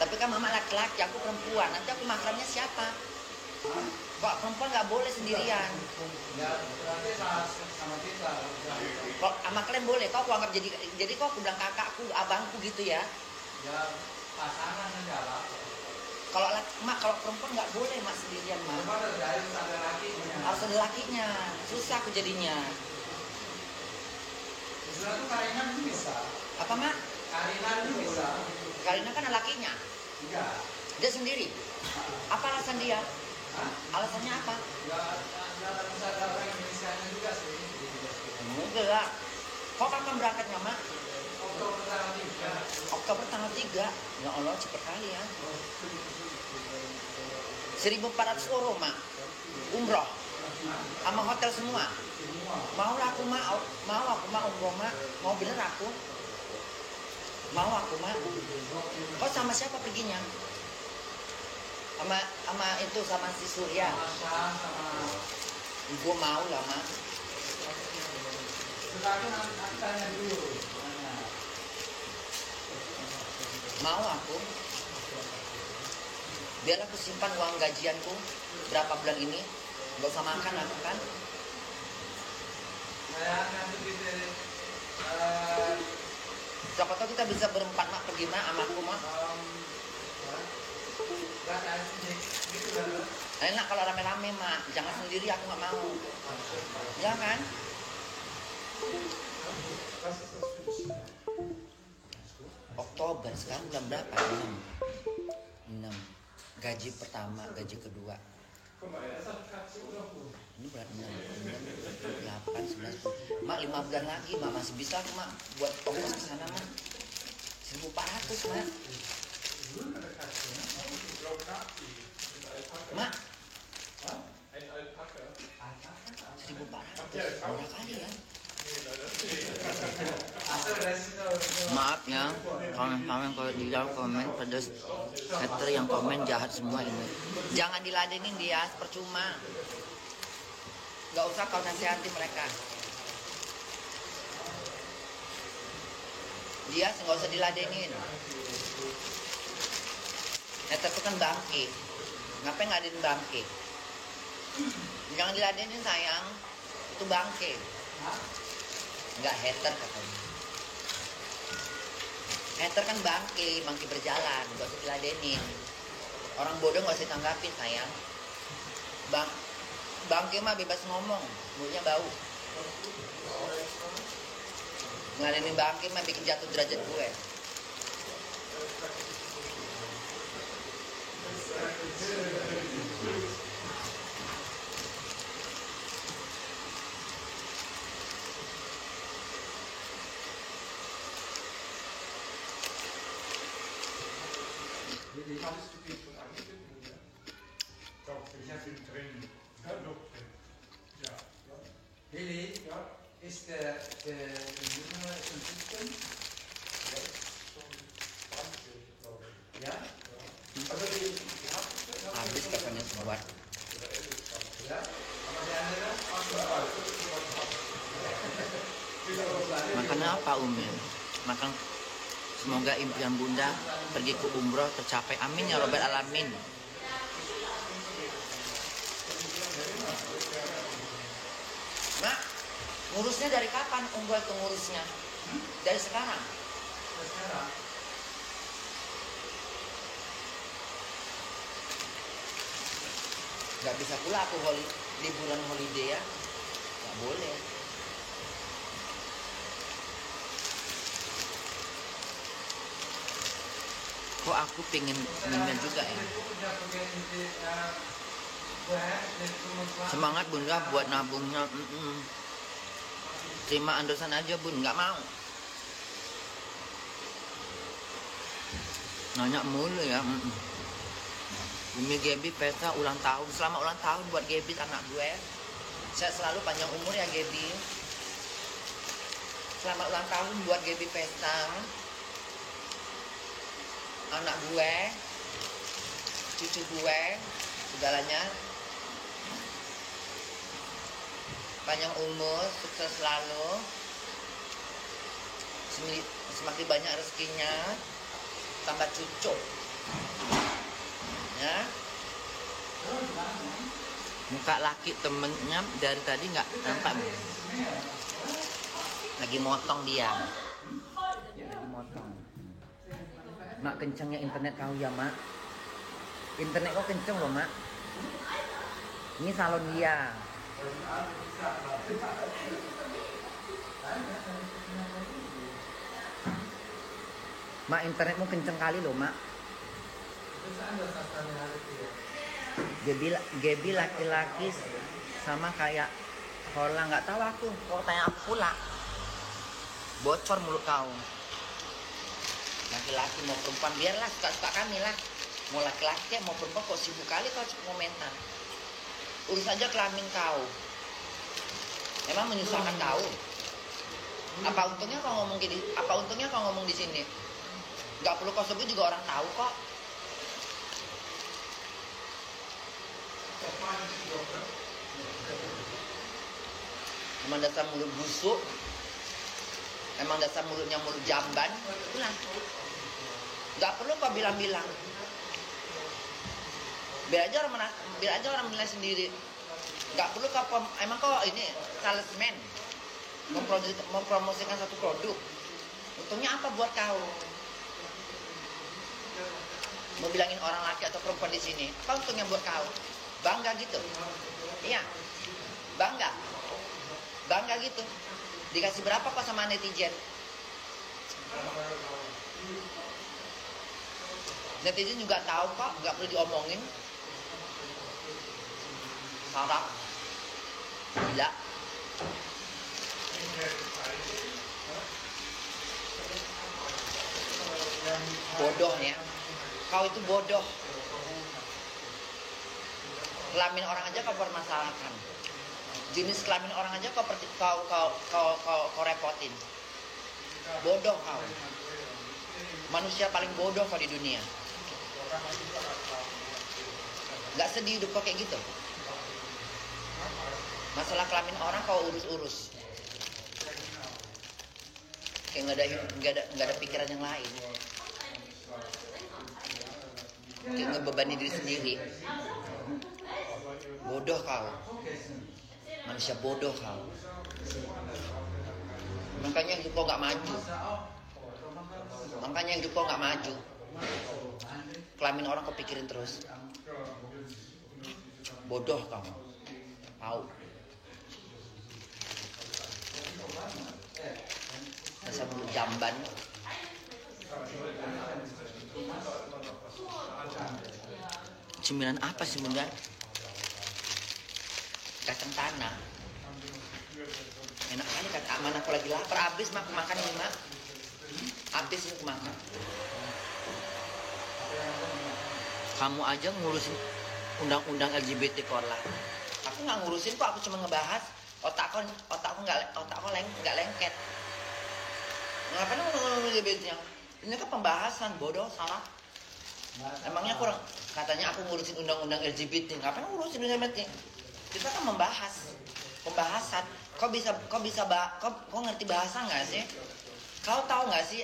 tapi kan Mama laki-laki, aku perempuan. Nanti aku mahramnya siapa? Kok perempuan nggak boleh sendirian? Ya, berarti sama kita. Kok sama kalian boleh? Kok aku anggap jadi kok aku bilang kakakku, abangku gitu ya? Ya, pasangan aja lah. Kalau Mak, kalau perempuan nggak boleh, Mak, sendirian, Mak. Cuma harus ada lakinya. Harus ada lakinya. Susah aku jadinya. Sebenarnya tuh Karina itu bisa. Apa, Mak? Karina itu bisa. Karina kan ada lakinya. Enggak. Dia sendiri. Apa alasan dia? Hah? Alasannya apa? Ya, bisa ada orang Indonesia juga sih. Enggak lah. Kok kapan berangkatnya, Mak? Oktober tanggal 3. Oktober tanggal 3. Ya Allah, cepet kali ya. 1.400 euro, Mak. Umroh. Sama hotel semua. Mau lah aku, Mak. Mau aku, Mak, umroh, Mak. Mau bener aku. Mau aku, Mak. Kau sama siapa perginya? Sama itu, sama si Surya. Sama Ibu mau lah, Mak. sekarang aku tanya dulu. Mau aku. Biar aku simpan uang gajianku berapa bulan ini. Gak usah makan aku kan. Saya ngasih gitu. Siapa tahu kita bisa berempat, Mak, pergi, Mak, sama aku, Mak. Gak ada gitu. Enak kalau rame-rame mak, jangan sendiri, aku nggak mau. Jangan. Oktober, sekarang bulan berapa? 6. Gaji pertama, gaji kedua. Ini bulan 6, 8, 11. Mak 5 bulan lagi, mak masih bisa mak buat ongkos ke sana mak. 1.400 mak. Mak. 1.400, murah kali ya. Maaf ya, kawan-kawan kalau di dalam komen pedas, hater yang komen jahat semua ini. Jangan diladenin dia, percuma. Gak usah kau nasihati mereka. Dia nggak usah diladenin. Hater itu kan bangke. Ngapain ngadain bangke? Jangan diladenin sayang. Itu bangke. Nggak hater katanya. Hater kan bangke berjalan, nggak usah diladenin. Orang bodoh nggak usah tanggapin sayang. Bangke mah bebas ngomong, mulutnya bau. Ngeladenin bangke mah bikin jatuh derajat gue. Alles Gebiet schon angeschnitten, ja? Doch, ich habe ihn drin. Ja, doch. Ja. Heli, Ja. ist der Jüngere schon 17? Ja, schon 20, glaube ich. Ja? Also die haben Habis katanya buat. Ja? Aber der andere? Makan apa Umi? Makan. Semoga impian Bunda pergi ke umroh tercapai. Amin ya robbal alamin. Mak, ngurusnya dari kapan umroh itu ngurusnya? Dari sekarang? Sekarang? Gak bisa pula aku liburan holiday ya. Gak boleh. Kok aku pengen minum juga ya. Semangat Bunda buat nabungnya. Terima andosan aja Bun, nggak mau. Nanya mulu ya. Umi Gaby pesta ulang tahun. Selamat ulang tahun buat Gaby anak gue. Saya selalu panjang umur ya Gaby. Selamat ulang tahun buat Gaby pesta. Anak gue, cucu gue, segalanya. Panjang umur, sukses selalu. Semakin banyak rezekinya, tambah cucu. Ya. Muka laki temennya dari tadi nggak nampak. Lagi motong dia. Lagi motong. Mak, kencengnya internet kau ya mak. Internet kau kenceng loh mak. Ini salon dia. Mak, internetmu kenceng kali loh mak. Gaby laki-laki sama kayak Hola, nggak tahu aku. Kau tanya aku pula. Bocor mulut kau. Laki-laki mau perempuan biarlah, suka-suka kami lah. Mau laki-laki mau perempuan, kok sibuk kali kau komentar. Urus aja kelamin kau. Emang menyusahkan kau? Apa untungnya kau ngomong gini? Apa untungnya kau ngomong di sini? Gak perlu kau sebut juga orang tahu kok. Emang dasar mulut busuk. Emang dasar mulutnya mulut jamban. Itulah. Gak perlu kau bilang-bilang. Biar aja orang menilai sendiri. Gak perlu kau, emang kau ini salesman mempromosikan satu produk. Untungnya apa buat kau? Mau bilangin orang laki atau perempuan di sini, apa untungnya buat kau? Bangga gitu. Iya. Bangga gitu. Dikasih berapa kok sama netizen? Netizen juga tahu kok, nggak perlu diomongin. Sarap. Gila. Bodoh ya. Kau itu bodoh. Kelamin orang aja kau permasalahkan. Jenis kelamin orang aja kau repotin. Bodoh kau. Manusia paling bodoh kau di dunia. Gak sedih hidup kau kayak gitu. Masalah kelamin orang kau urus-urus. Kayak nggak ada pikiran yang lain. Kayak ngebebani diri sendiri. Bodoh kau. Manusia bodoh kau. Makanya hidup kau nggak maju. Kelamin orang kau pikirin terus. Bodoh kamu. Tahu. Masa mulut jamban. Cemilan apa sih bunda? Kacang tanah. Enak kali kan. Mana aku lagi lapar. Habis mak makan ini mak. Habis ini makan. Kamu aja ngurusin undang-undang LGBT korla. Aku nggak ngurusin kok. Aku cuma ngebahas. Otakku nggak lengket. Ngapain ngomong LGBT-nya? Ini kan pembahasan bodoh salah. Emangnya kurang? Katanya aku ngurusin undang-undang LGBT. Ngapain ngurusin LGBT? Kita kan membahas pembahasan. Kau ngerti bahasa nggak sih? Kau tahu nggak sih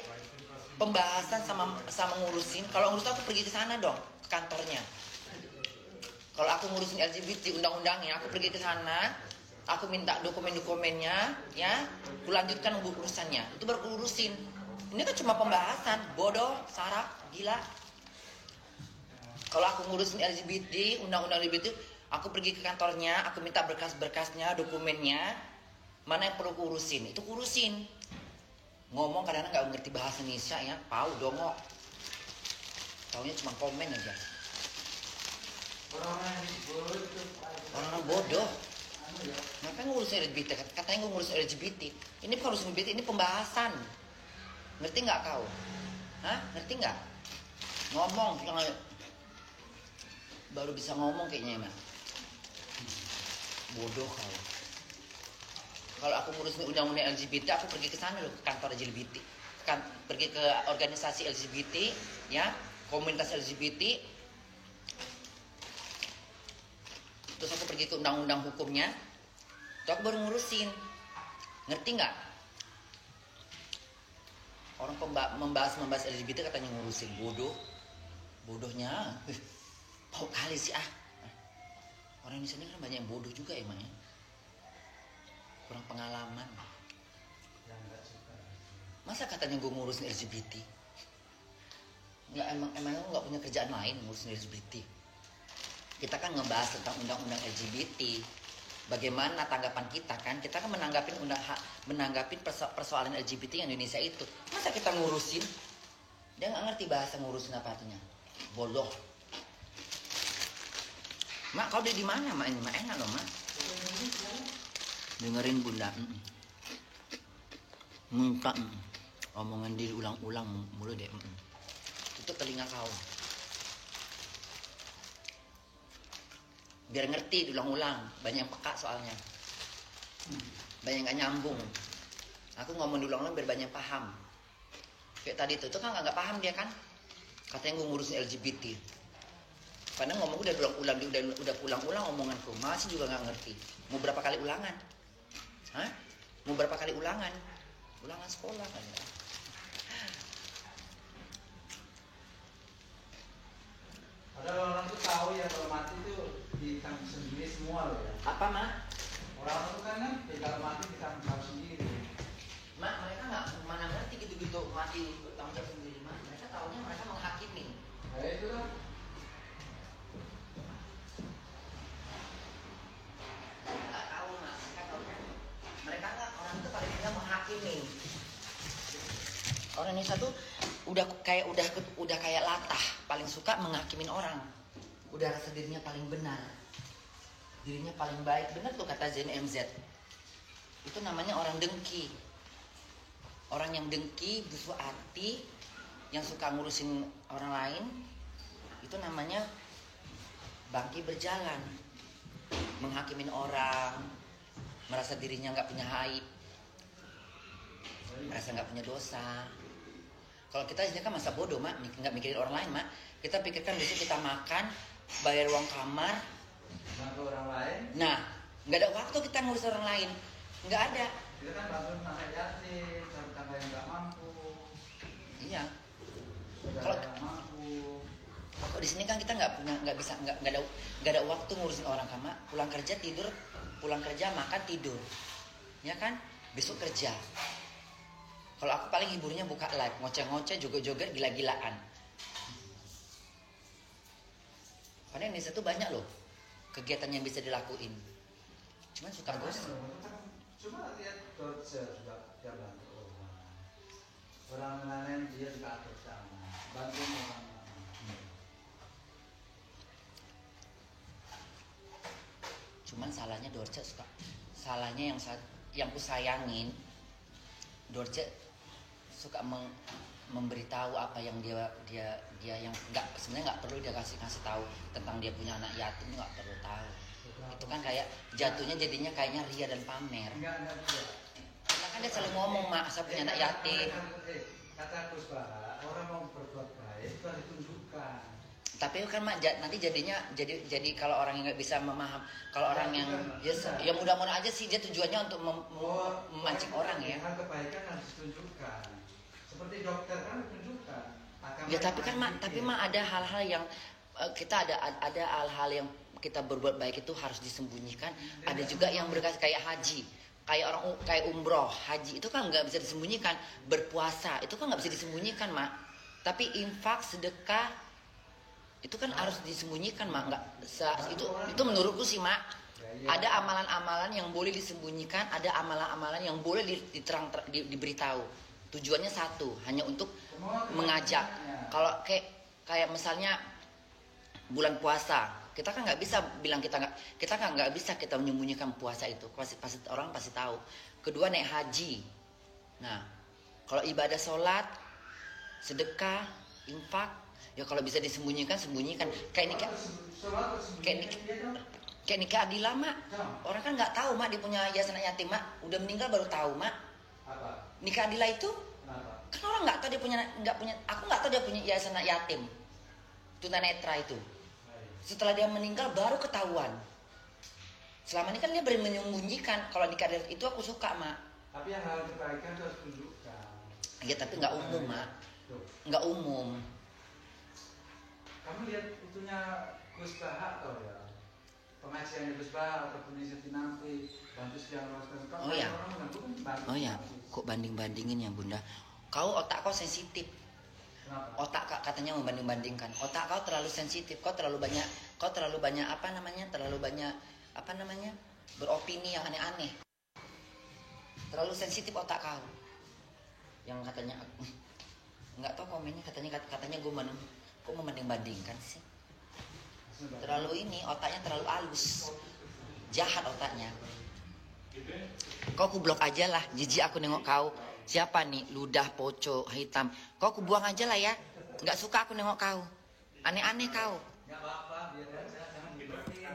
pembahasan sama ngurusin? Kalau ngurus aku pergi ke sana dong, ke kantornya. Kalau aku ngurusin LGBT undang-undangnya, aku pergi ke sana, aku minta dokumen-dokumennya, ya, aku lanjutkan urusannya. Itu baru urusin. Ini kan cuma pembahasan, bodoh, sarap, gila. Kalau aku ngurusin LGBT, undang-undang LGBT, aku pergi ke kantornya, aku minta berkas-berkasnya, dokumennya, mana yang perlu kurusin, itu kurusin. Ngomong kadang-kadang nggak ngerti bahasa Indonesia ya, pau dongok. Taunya cuma komen aja. Orang-orang bodoh. Ngapain ngurusin LGBT? Katanya gue ngurusin LGBT. Ini bukan ngurusin LGBT, ini pembahasan. Ngerti nggak kau? Hah? Ngerti nggak? Ngomong, baru bisa ngomong kayaknya emang. Bodoh kau. Kalau aku ngurusin undang-undang LGBT, aku pergi ke sana loh, ke kantor LGBT. Pergi ke organisasi LGBT, ya, komunitas LGBT. Terus aku pergi ke undang-undang hukumnya. Terus aku baru ngurusin. Ngerti nggak? Orang membahas LGBT katanya ngurusin. Bodohnya. Bau kali sih ah. Orang di sini kan banyak yang bodoh juga emangnya. Kurang pengalaman. Masa katanya gue ngurusin LGBT? Nggak, emang nggak punya kerjaan lain ngurusin LGBT. Kita kan ngebahas tentang undang-undang LGBT. Bagaimana tanggapan kita kan? Kita kan menanggapi persoalan LGBT yang Indonesia itu. Masa kita ngurusin? Dia nggak ngerti bahasa ngurusin apa artinya. Bodoh. Mak, kau udah di mana mak ini? Mak enak loh mak. Dengerin bunda. Minta omongan diri ulang-ulang mulu deh. Tutup telinga kau. Biar ngerti diulang-ulang. Banyak yang peka soalnya. Banyak yang gak nyambung. Aku ngomong diulang-ulang biar banyak paham. Kayak tadi itu kan gak paham dia kan. Katanya gue ngurusin LGBT. Padahal ngomong udah ulang-ulang omonganku. Masih juga gak ngerti. Mau berapa kali ulangan? Hah? Mau berapa kali ulangan? Ulangan sekolah kan ya. Padahal orang tuh tahu ya kalau mati tuh ditanggung sendiri semua loh ya. Apa mak? Orang tuh kan kalau mati ditanggung sendiri. Mak, mereka nggak mana ngerti gitu-gitu mati tanggung jawab sendiri mak. Mereka tahunya mereka menghakimi. Nah itu kan. Orang Indonesia tuh udah kayak latah, paling suka menghakimin orang. Udah rasa dirinya paling benar, dirinya paling baik. Benar tuh kata Zain MZ. Itu namanya orang dengki. Orang yang dengki, busuk hati, yang suka ngurusin orang lain, itu namanya bangki berjalan, menghakimin orang, merasa dirinya nggak punya aib, merasa nggak punya dosa. Kalau kita ini kan masa bodoh mak, nggak mikirin orang lain mak. Kita pikirkan besok kita makan, bayar uang kamar, bantu orang lain. Nah, nggak ada waktu kita ngurus orang lain, nggak ada. Kita kan bantu anak yatim, tangga yang nggak mampu. Iya. Kalau nggak mampu. Kalau di sini kan kita nggak ada waktu ngurusin orang kan mak. Pulang kerja tidur, pulang kerja makan tidur, ya kan? Besok kerja. Kalau aku paling hiburnya buka live, ngoceh-ngoceh, joget-joget, gila-gilaan. Karena Indonesia tuh banyak loh kegiatan yang bisa dilakuin. Cuman suka bosan. Cuma lihat Dorce juga dia bantu orang lain, dia juga atur sama bantu orang. Cuman salahnya Dorce suka, salahnya yang ku sayangin, Dorce suka memberitahu apa yang dia yang sebenarnya nggak perlu dia kasih tahu tentang dia punya anak yatim, nggak perlu tahu. Itu kan kayak jatuhnya jadinya kayaknya ria dan pamer. Enggak. Karena kan dia selalu ngomong mak, saya punya anak yatim. Kata Kusbah, orang mau berbuat baik itu harus ditunjukkan. Tapi kan mak nanti jadinya jadi kalau orang yang nggak bisa memaham, kalau orang yang ya mudah-mudahan aja sih dia tujuannya untuk memancing orang ya. Hal kebaikan harus ditunjukkan. Seperti dokter kan ditunjukkan. Ya tapi kan mak, ada hal-hal yang kita ada hal-hal yang kita berbuat baik itu harus disembunyikan. Ada juga yang berkas kayak haji, kayak umroh, haji itu kan nggak bisa disembunyikan. Berpuasa itu kan nggak bisa disembunyikan mak. Tapi infak, sedekah itu kan harus disembunyikan mak. Itu menurutku sih mak. Ada amalan-amalan yang boleh disembunyikan, ada amalan-amalan yang boleh diberitahu. Tujuannya satu, hanya untuk mengajak. Kalau kayak misalnya bulan puasa, kita kan nggak bisa bilang kita nggak bisa kita menyembunyikan puasa itu. Pasti orang pasti tahu. Kedua naik haji. Nah, kalau ibadah sholat, sedekah, infak, ya kalau bisa disembunyikan sembunyikan. Kayak nikah Adila mak, orang kan nggak tahu mak dia punya yayasan yatim mak, udah meninggal baru tahu mak. Apa? Nikah Adila itu kan orang nggak tahu dia punya, aku nggak tahu dia punya yayasan yatim, tunanetra itu. Setelah dia meninggal baru ketahuan. Selama ini kan dia menyembunyikan. Kalau nikah Adila itu aku suka mak. Tapi yang hal kebaikan itu harus tunjukkan. Iya tapi nggak umum mak, nggak umum. Kamu lihat itunya Gus Bahak tau ya, pengajian Gus Bahak ataupun di Setinampi bantu setiap orang. Oh ya, oh ya, kok banding-bandingin ya bunda. Kau otak kau sensitif. Kenapa? Otak kak katanya membanding-bandingkan. Otak kau terlalu sensitif. Kau terlalu banyak terlalu banyak beropini yang aneh-aneh. Terlalu sensitif otak kau. Yang katanya nggak tahu komennya katanya gue kok membanding-bandingkan sih. Terlalu otaknya terlalu halus. Jahat otaknya. Kau ku blok aja lah, jijik aku nengok kau. Siapa nih, ludah, poco, hitam. Kau ku buang aja lah ya. Nggak suka aku nengok kau. Aneh-aneh kau. Nggak apa-apa, biar aja, jangan diblokir.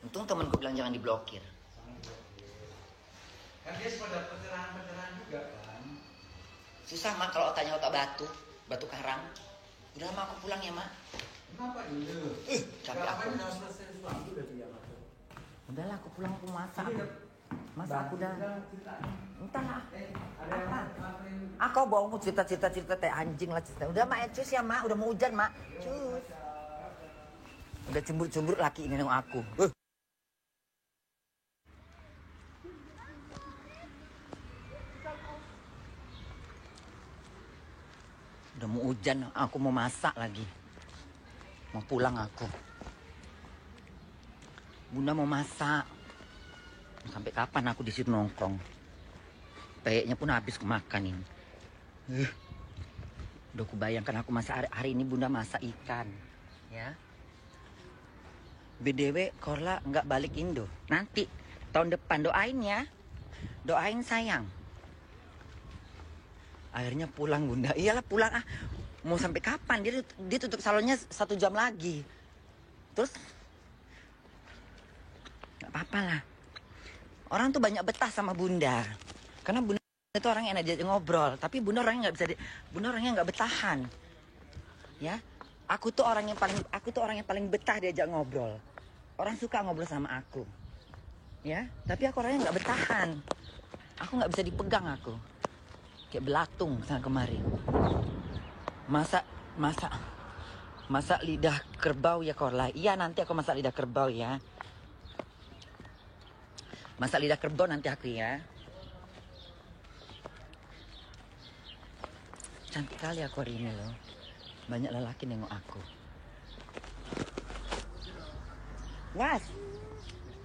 Untung temanku bilang jangan diblokir. Kan dia pada pencerahan juga kan. Susah mak kalau otaknya otak batu karang. Udah mak aku pulang ya mak. Kenapa dulu? Capek aku. Udahlah aku pulang, aku masak. Masak aku dah. Entahlah. Aku bohong cerita teh anjing lah cerita. Udah mak, cus ya mak, udah mau hujan mak. Cus. Udah cemburu laki ini nengok aku. Udah mau hujan, aku mau masak lagi. Mau pulang aku. Bunda mau masak. Sampai kapan aku di situ nongkrong? Pempeknya pun habis kemakan ini. Udah kubayangkan aku masak hari ini Bunda masak ikan. Ya. BDW Korla nggak balik Indo. Nanti tahun depan doain ya. Doain sayang. Akhirnya pulang Bunda. Iyalah pulang ah. Mau sampai kapan? Dia tutup salonnya 1 jam lagi. Terus nggak apa-apa lah. Orang tuh banyak betah sama Bunda. Karena Bunda itu orang yang enak diajak ngobrol. Tapi Bunda orangnya nggak bisa. Bunda orangnya nggak betahan. Ya. Aku tuh orang yang paling betah diajak ngobrol. Orang suka ngobrol sama aku. Ya, tapi aku orangnya nggak betahan. Aku nggak bisa dipegang aku. Kayak belatung sana kemari. Masak lidah kerbau ya Korla. Iya, nanti aku masak lidah kerbau ya. Masak lidah kerbau nanti aku ya. Cantik kali aku hari ini loh. Banyak lelaki nengok aku.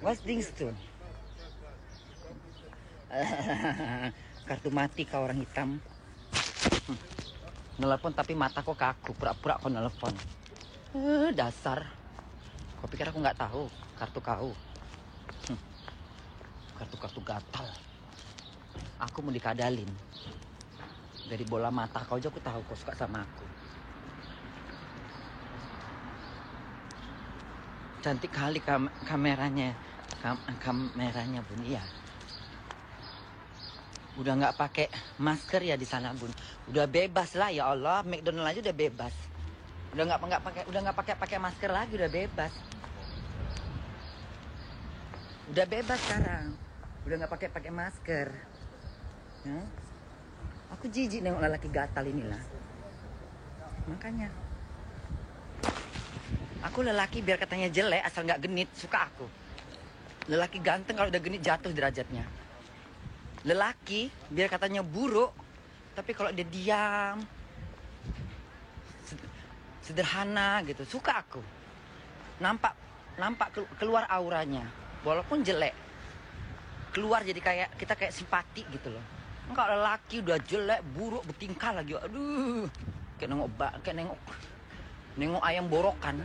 What's this tuh? Kartu mati kau orang hitam. Nelpon tapi mata kok kaku. Pura-pura kau nelpon. Dasar. Kau pikir aku nggak tahu kartu kau? Kartu-kartu gatal. Aku mau dikadalin. Dari bola mata kau aja aku tahu kau suka sama aku. Cantik kali kameranya. Kameranya Bun, iya. Udah nggak pakai masker ya di sana Bun. Udah bebas lah ya Allah. McDonald aja udah bebas. Udah nggak pakai masker lagi, udah bebas. Udah bebas sekarang. Udah nggak pakai masker. Ya? Aku jijik nengok lelaki gatal inilah. Makanya. Aku lelaki biar katanya jelek asal nggak genit, suka aku. Lelaki ganteng kalau udah genit jatuh derajatnya. Lelaki biar katanya buruk, tapi kalau dia diam, sederhana gitu, suka aku. Nampak keluar auranya, walaupun jelek. Keluar jadi kita kayak simpati gitu loh. Kalau lelaki udah jelek, buruk, bertingkah lagi, aduh, kayak nengok ayam borokan.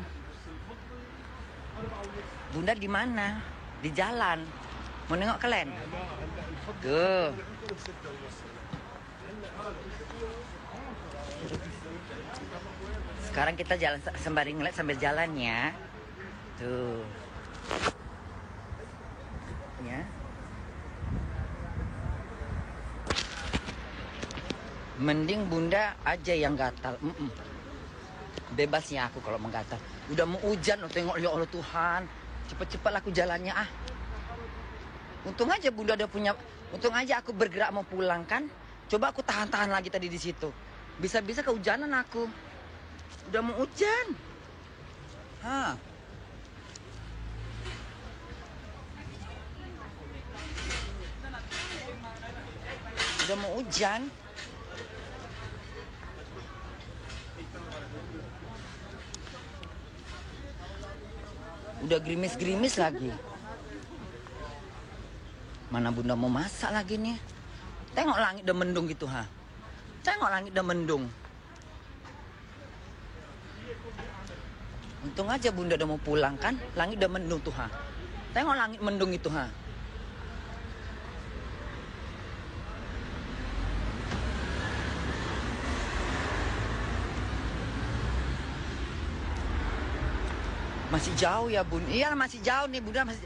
Bunda di mana? Di jalan. Mau nengok kalian? Tuh. Sekarang kita jalan sembari ngeliat sambil jalan ya. Tuh. Ya. Mending Bunda aja yang gatal. Bebasnya aku kalau menggatal. Udah mau hujan, tengok ya Allah Tuhan. Cepet-cepet aku jalannya ah. Untung aja Bunda udah punya. Untung aja aku bergerak mau pulang kan. Coba aku tahan-tahan lagi tadi di situ. Bisa-bisa kehujanan aku. Udah mau hujan. Hah. Udah mau hujan. Udah gerimis-gerimis lagi. Mana Bunda mau masak lagi nih? Tengok langit udah mendung gitu ha. Tengok langit udah mendung. Untung aja Bunda udah mau pulang kan. Langit udah mendung tuh ha. Tengok langit mendung itu ha. Masih jauh ya Bun. Iya masih jauh nih Bunda masih.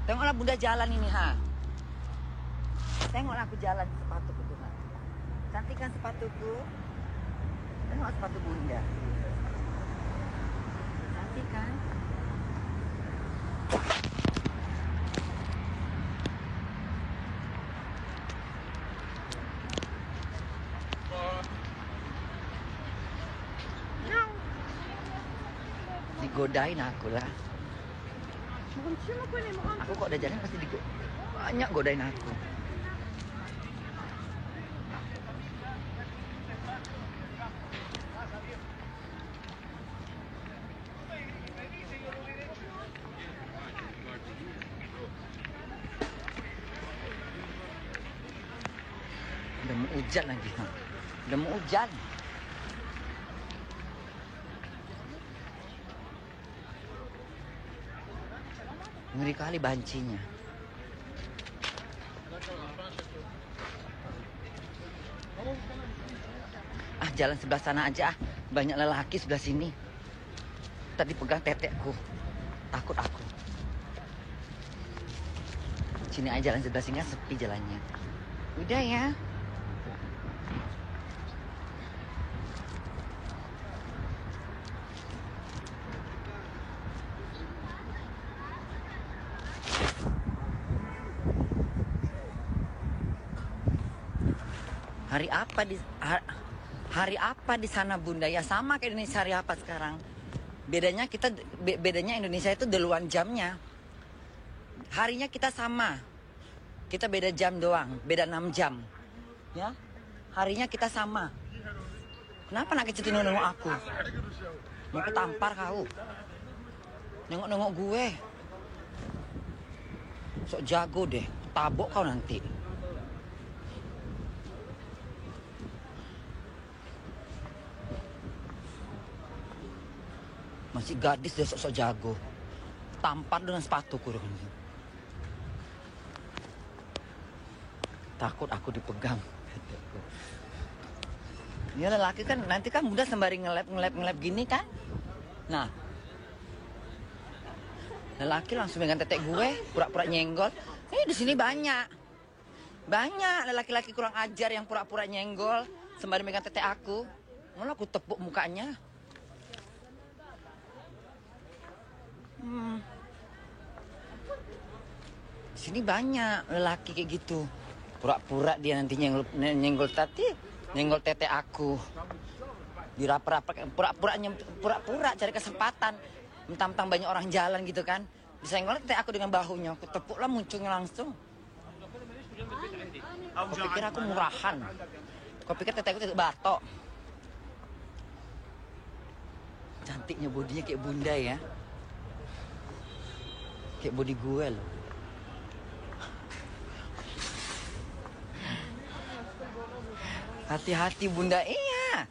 Tengoklah Bunda jalan ini ha. Tengoklah aku jalan di sepatuku tuh ha. Cantik kan sepatuku? Tengok sepatu Bunda. Cantik kan? Digodain aku lah. Aku kok udah jalan pasti banyak godain aku. Udah mau hujan lagi. Udah mau hujan. Ngeri kali bancinya. Jalan sebelah sana aja. Banyak lelaki sebelah sini. Tadi pegang tetekku. Takut aku. Sini aja, jalan sebelah sini kan sepi jalannya. Udah ya. Hari apa di sana Bunda? Ya sama kayak Indonesia. Hari apa sekarang? Bedanya Indonesia itu duluan jamnya. Harinya kita sama. Kita beda jam doang, beda 6 jam. Ya. Harinya kita sama. Kenapa nak kecil nengok aku? Mau ketampar kau. Nengok-nengok gue. Sok jago deh, tabok kau nanti. Masih gadis dia sok-sok jago. Tampar dengan sepatu kurung. Takut aku dipegang. Ini lelaki kan nanti kan Bunda sembari ngelap gini kan. Nah. Lelaki langsung pegang tetek gue, pura-pura nyenggol. Di sini banyak. Banyak lelaki-laki kurang ajar yang pura-pura nyenggol sembari megang tetek aku. Malah aku tepuk mukanya. Di sini banyak lelaki kayak gitu. Pura-pura dia nanti nyenggol tete aku. Dirap-rap pura-pura cari kesempatan. Mentang-mentang banyak orang jalan gitu kan. Disenggol tete aku dengan bahunya. Aku tepuklah muncungnya langsung. Kau pikir aku murahan. Kau pikir tete aku tidak batok. Cantiknya bodinya kayak Bunda ya. Kayak body gue loh. Hati-hati Bunda. Iya.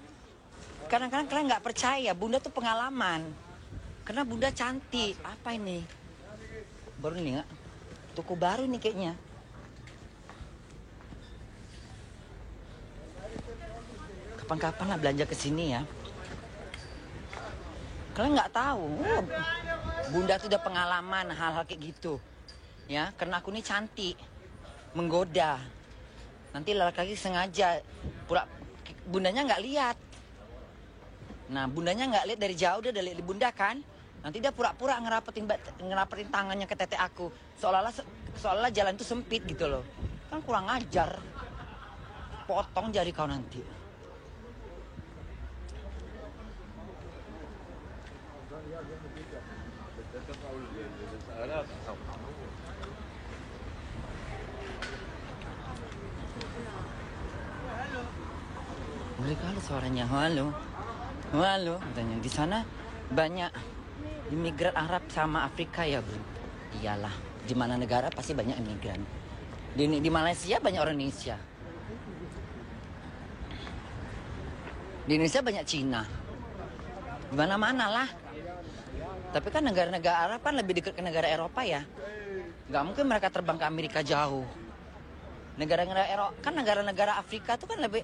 Kadang-kadang kalian nggak percaya. Bunda tuh pengalaman. Karena Bunda cantik. Apa ini? Baru nih nggak? Toko baru nih kayaknya. Kapan-kapan lah belanja ke sini ya. Kalian nggak tahu. Bunda tuh udah pengalaman hal-hal kayak gitu. Ya, karena aku ini cantik. Menggoda. Nanti laki-laki sengaja bundanya nggak lihat. Nah, bundanya nggak lihat dari jauh, dia udah lihat di Bunda kan. Nanti dia pura-pura ngerapetin tangannya ke tete aku. Seolah-olah jalan itu sempit gitu loh. Kan kurang ajar. Potong jari kau nanti. Mereka ada suaranya, halo, katanya. Di sana banyak imigran Arab sama Afrika ya, Bu. Iyalah, di mana negara pasti banyak imigran. Di Malaysia banyak orang Indonesia. Di Indonesia banyak Cina. Di mana-mana lah. Tapi kan negara-negara Arab kan lebih dekat ke negara Eropa ya. Gak mungkin mereka terbang ke Amerika jauh. Negara-negara Eropa, kan negara-negara Afrika tuh kan lebih...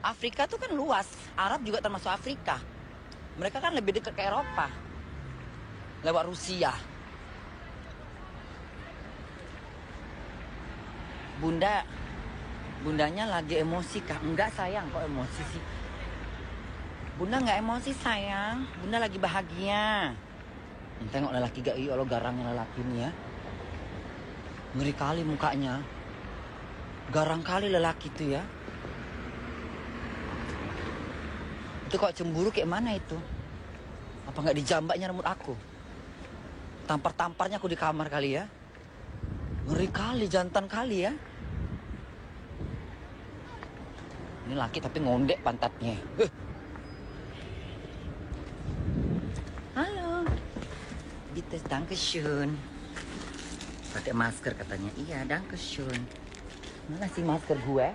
Afrika tuh kan luas, Arab juga termasuk Afrika. Mereka kan lebih dekat ke Eropa. Lewat Rusia. Bundanya lagi emosi kah? Enggak sayang, kok emosi sih? Bunda nggak emosi sayang, Bunda lagi bahagia. Tengok lelaki gak, iya lo garangnya lelaki ini ya. Ngeri kali mukanya. Garang kali lelaki itu ya. Itu kok cemburu kayak mana itu? Apa nggak dijambaknya rambut aku? Tampar-tamparnya aku di kamar kali ya. Ngeri kali, jantan kali ya. Ini laki tapi ngondek pantatnya. Halo. Bitte dankeschön. Pakai masker katanya. Iya, dankeschön. Mana sih masker gue?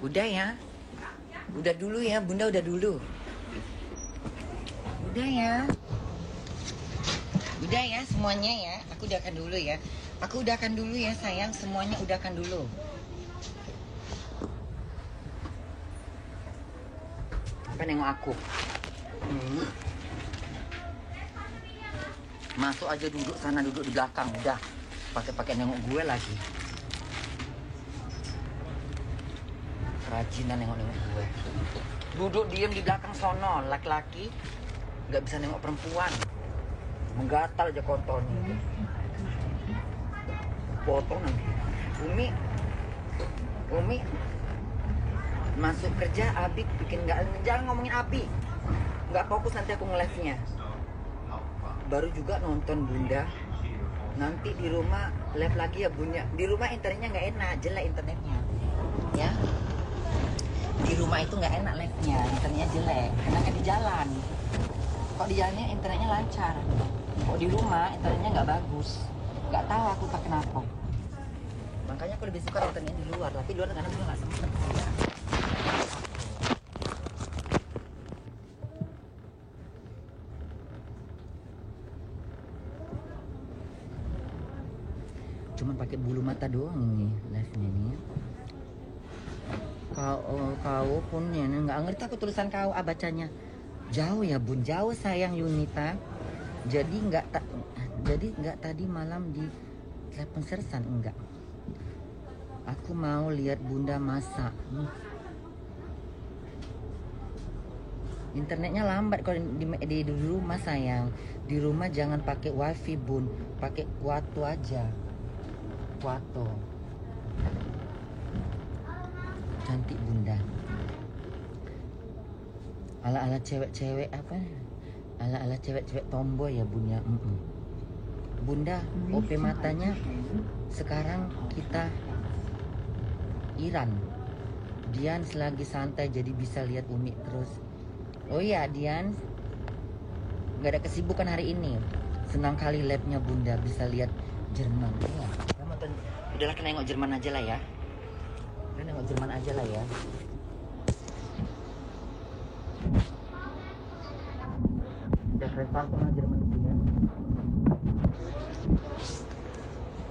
Udah ya. Udah dulu ya, Bunda udah dulu. Udah ya. Udah ya semuanya ya. Aku udahan dulu ya. Aku udahan dulu ya sayang, semuanya udahan dulu. Apa nengok aku? Masuk aja duduk sana, duduk di belakang udah. Pakai nengok gue lagi. Kerajinan nengok-nengok gue. Duduk diem di belakang sono, laki-laki nggak bisa nengok perempuan. Menggatal aja kotornya. Potong nanti. Umi masuk kerja, Abi bikin jangan ngomongin Abi. Nggak fokus nanti aku nge-live-nya. Baru juga nonton Bunda. Nanti di rumah live lagi ya Bunda. Di rumah internetnya nggak enak, jelek internetnya. Ya. Di rumah itu nggak enak live-nya, internetnya jelek. Enaknya di jalan. Kok di jalannya internetnya lancar. Kok di rumah internetnya nggak bagus. Nggak tahu aku tak kenapa. Makanya aku lebih suka internetnya di luar. Tapi di luar kadang juga nggak sempet. Cuman pakai bulu mata doang ini live-nya nih. Kau pun ya nggak ngerti aku tulisan kau bacanya. Jauh ya Bun, jauh sayang Yunita. Jadi nggak tadi malam di telepon sersan enggak. Aku mau lihat Bunda masak. Internetnya lambat kalau di rumah sayang. Di rumah jangan pakai wifi Bun, pakai kuato aja. Kuato. Cantik Bunda. Ala-ala cewek-cewek apa? Ala-ala cewek-cewek tomboy ya Bunda. Bunda, OP matanya sekarang kita Iran. Dian selagi santai jadi bisa lihat Umi terus. Oh iya Dian, nggak ada kesibukan hari ini. Senang kali live-nya Bunda bisa lihat Jerman. Ya, udahlah kena nengok Jerman aja lah ya. Kena nengok Jerman aja lah ya. Udah keren banget Jerman itu ya.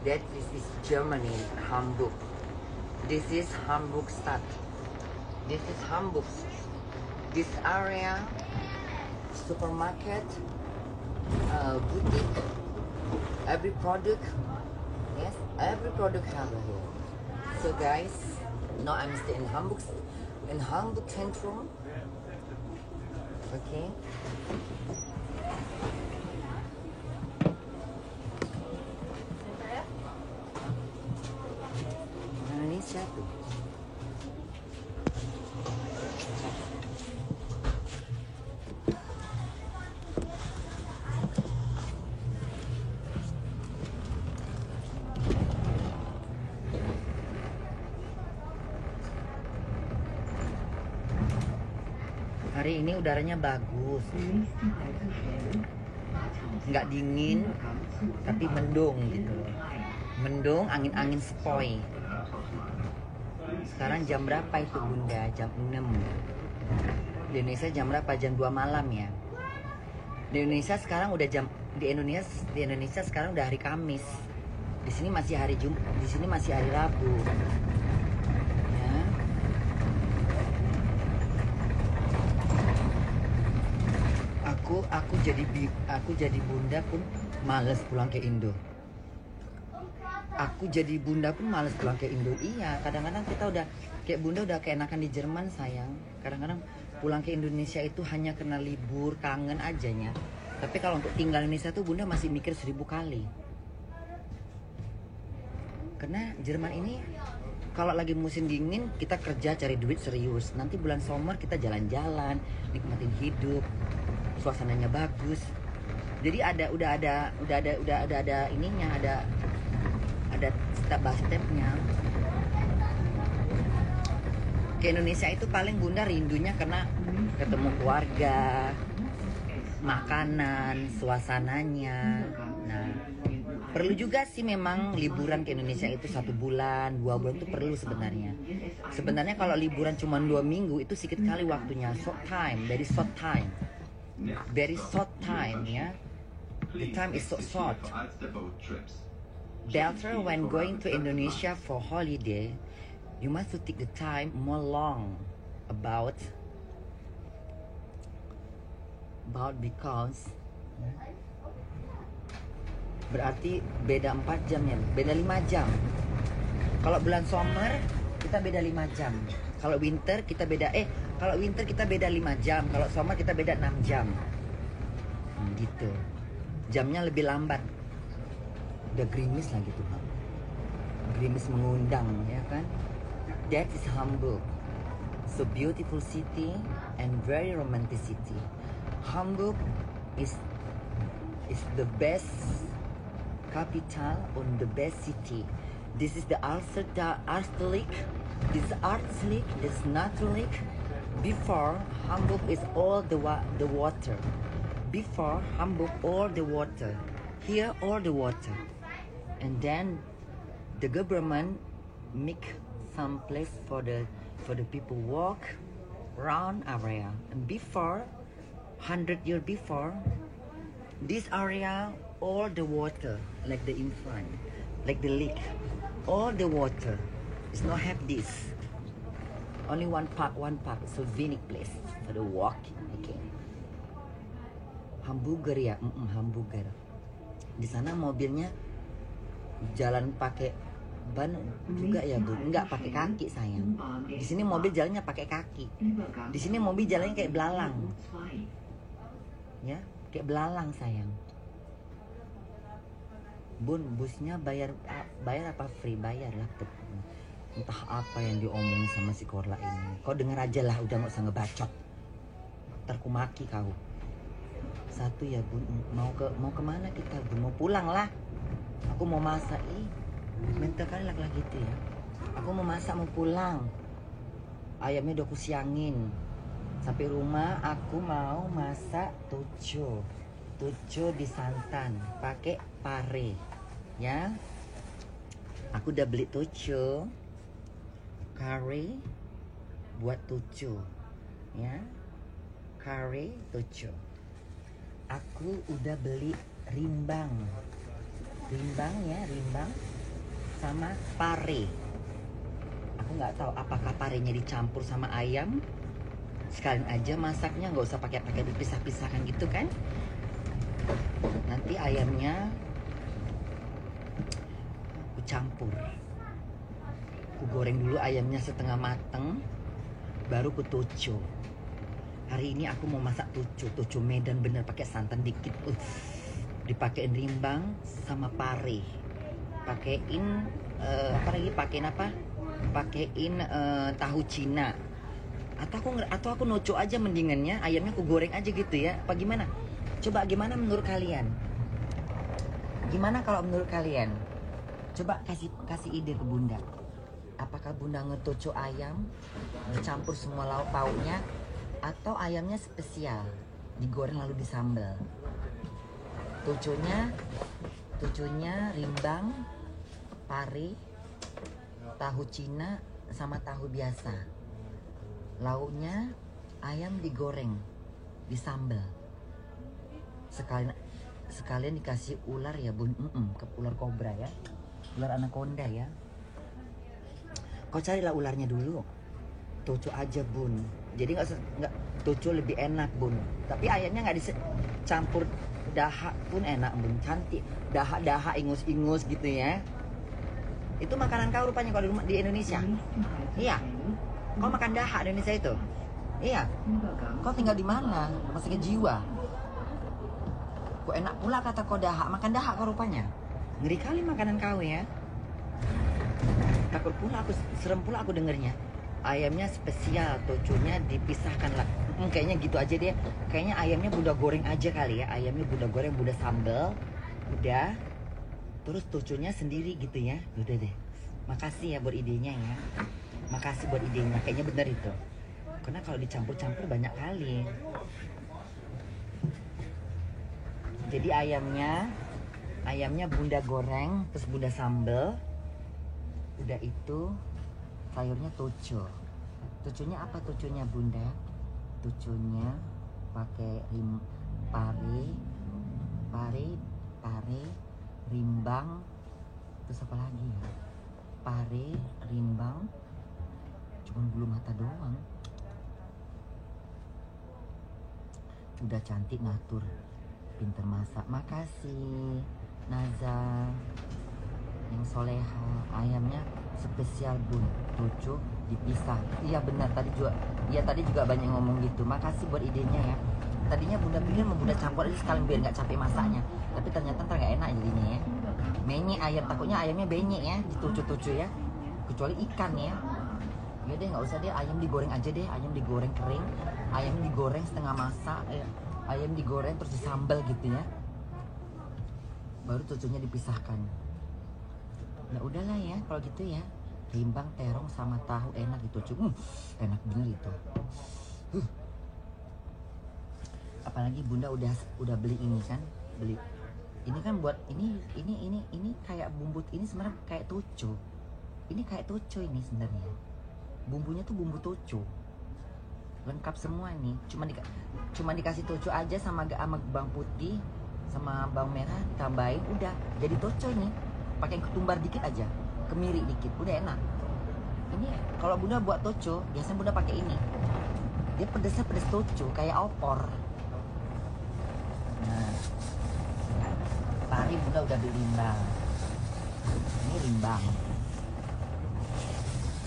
That is Germany, Hamburg. This is Hamburg Stadt. This is Hamburg. This area, supermarket, boutique, every product, yes, every product have here. So guys, now I'm staying in Hamburg Centrum. Okay. Indonesia tuh. Hari ini udaranya bagus, nggak dingin, tapi mendung gitu. Mendung, angin-angin sepoi. Sekarang jam berapa itu Bunda? Jam 6. Di Indonesia jam berapa? Jam 2 malam ya. Di Indonesia sekarang udah di Indonesia sekarang udah hari Kamis. Di sini masih hari Jumat, di sini masih hari Rabu. Ya. Aku jadi Bunda pun males pulang ke Indo. Aku jadi Bunda pun males pulang ke Indo. Iya, kadang-kadang kita udah kayak Bunda udah keenakan di Jerman sayang. Kadang-kadang pulang ke Indonesia itu hanya karena libur, kangen ajanya. Tapi kalau untuk tinggal di Indonesia tuh Bunda masih mikir 1000 kali. Karena Jerman ini kalau lagi musim dingin kita kerja cari duit serius. Nanti bulan summer kita jalan-jalan, nikmatin hidup, suasananya bagus. Jadi udah ada ininya, ada step by stepnya. Ke Indonesia itu paling Bunda rindunya karena ketemu keluarga, makanan, suasananya. Nah, Perlu juga sih memang liburan ke Indonesia itu 1 bulan, 2 bulan itu perlu sebenarnya. Sebenarnya kalau liburan cuma 2 minggu itu sedikit kali waktunya, short time, very short time, ya. The time is so short. Better when going to Indonesia for holiday, you must to take the time more long about because berarti beda 4 jam ya, beda 5 jam. Kalau bulan summer kita beda 5 jam. Kalau winter kita beda kalau winter kita beda 5 jam, kalau summer kita beda 6 jam. Gitu. Jamnya lebih lambat. Udah gerimis lah gitu, Pak. Gerimis mengundang ya kan. That is Hamburg. So beautiful city and very romantic city. Hamburg is the best capital on the best city. This is the Arstlik. This is Arstlik. This is Naturlik. Before Hamburg is all the water. Before Hamburg all the water. Here all the water. And then the government make some place for the people walk around area. And before 100 years before, this area all the water like the in front, like the lake, all the water. It's not have this. Only one park, so scenic place for the walking. Okay. Hamburger ya, Hamburger. Di sana mobilnya jalan pakai ban juga ya Bu, nggak pakai kaki sayang. Di sini mobil jalannya pakai kaki. Di sini mobil jalannya kayak belalang. Ya, kayak belalang sayang. Bun, busnya bayar apa free? Bayar lah. Entah apa yang diomongin sama si Korla ini. Kau denger aja lah, udah nggak usah ngebacot. Ntar ku maki kau. Satu ya Bun, mau kemana kita Bun? Mau pulang lah. Aku mau masak. Mental kali laki-laki gitu ya. Aku mau masak, mau pulang. Ayamnya udah aku siangin. Sampai rumah aku mau masak tujo di santan pakai pare ya. Aku udah beli tujo kare buat tujo ya, kare tujo. Aku udah beli rimbang sama pare. Aku nggak tahu apakah parenya dicampur sama ayam. Sekalian aja masaknya, nggak usah pakai dipisah-pisahkan gitu kan. Nanti ayamnya aku campur. Aku goreng dulu ayamnya setengah mateng, baru ku tujo. Hari ini aku mau masak tujo Medan bener pakai santan dikit. Dipakein rimbang sama pare. Pakein Pakein tahu Cina. Atau aku noco aja mendingannya, ayamnya aku goreng aja gitu ya. Apa gimana? Coba gimana menurut kalian? Gimana kalau menurut kalian? Coba kasih ide ke Bunda. Apakah Bunda ngetoco ayam, ngecampur semua lauk pauknya, atau ayamnya spesial digoreng lalu disambal? Tuconya rimbang, pare, tahu Cina sama tahu biasa. Lauknya ayam digoreng, disambal. Sekalian dikasih ular ya Bun, ular kobra ya, ular anaconda ya. Kau carilah ularnya dulu, tuco aja Bun. Jadi nggak tuco lebih enak Bun. Tapi ayamnya nggak dicampur dahak pun enak Bun, cantik. Dahak ingus gitu ya. Itu makanan kau rupanya kalau di Indonesia. Iya. Kau makan dahak di Indonesia itu? Iya. Kau tinggal di mana? Masih ke jiwa. Kok enak pula kata kau dahak. Makan dahak kau rupanya. Ngeri kali makanan kau ya. Takut pula aku, serem pula aku dengernya. Ayamnya spesial, tujunya dipisahkan lah. Kayaknya gitu aja deh. Kayaknya ayamnya Bunda goreng aja kali ya. Ayamnya Bunda goreng, Bunda sambal. Udah. Terus tujunya sendiri gitu ya. Udah deh. Makasih ya buat idenya ya. Makasih buat idenya, kayaknya bener itu. Karena kalau dicampur-campur banyak kali. Jadi ayamnya Ayamnya bunda goreng, terus bunda sambel. Udah itu sayurnya toco. Toconya apa toconya bunda? Toconya pakai pare, rimbang, terus apa lagi ya? Pare, rimbang, cuman bulu mata doang. Udah cantik ngatur, pinter masak. Makasih Naza yang soleha. Ayamnya spesial bun, toco dipisah. Iya benar, tadi juga banyak ngomong gitu. Makasih buat idenya ya. Tadinya bunda pikir mau bunda campur aja sekalian biar nggak capek masaknya, tapi ternyata ntar nggak enak jadinya ya. Benyek ayam, takutnya ayamnya benyek ya, ditucu-tucu ya, kecuali ikan ya. Ya deh nggak usah deh, ayam digoreng aja deh, ayam digoreng kering, ayam digoreng setengah masak, ayam digoreng terus disambal gitu ya, baru tucunya dipisahkan. Nah udahlah ya kalau gitu ya, rimbang, terong sama tahu enak gitu, enak bener itu. Apalagi bunda udah beli ini kan, beli ini kan buat ini kayak bumbu ini sebenarnya kayak toco. Ini kayak toco ini sebenarnya. Bumbunya tuh bumbu toco. Lengkap semua nih. Cuma dikasih toco aja sama bawang putih sama bawang merah tambahin udah jadi toco nih. Pakai ketumbar dikit aja, kemiri dikit, udah enak. Ini kalau bunda buat toco, biasanya bunda pakai ini. Dia pedesnya pedes toco kayak opor. Nah, pari bunda udah beli rimbang. Ini rimbang.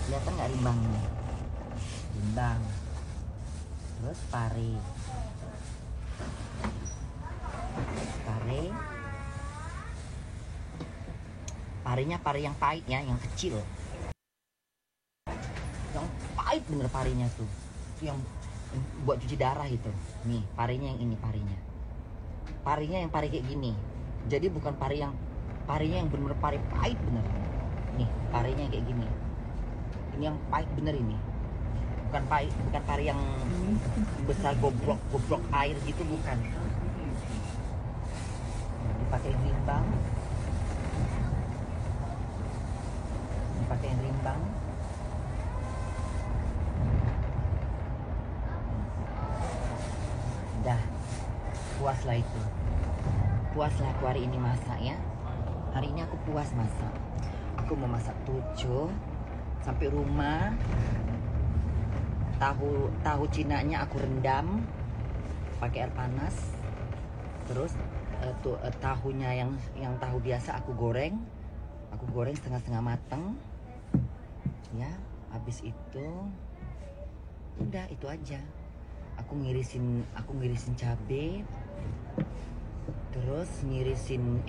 Kelihatan nggak rimbangnya? Rimbang. Terus pare. Parenya pare yang pahit ya, yang kecil. Yang pahit bener parenya tuh. Itu yang buat cuci darah itu. Nih, parenya yang ini parenya. Parinya yang pari kayak gini. Jadi bukan parinya yang bener pari pahit bener. Nih, parinya kayak gini. Ini yang pahit bener ini. Bukan pari yang besar goblok air gitu, bukan. Dipakai rimbang. Udah. Puaslah itu. Puaslah aku hari ini masak ya. Hari ini aku puas masak. Aku mau masak toco sampai rumah. Tahu cinanya aku rendam pakai air panas. Terus tahunya yang tahu biasa aku goreng setengah mateng. Ya, habis itu udah itu aja. Aku ngirisin cabai, terus ngirisin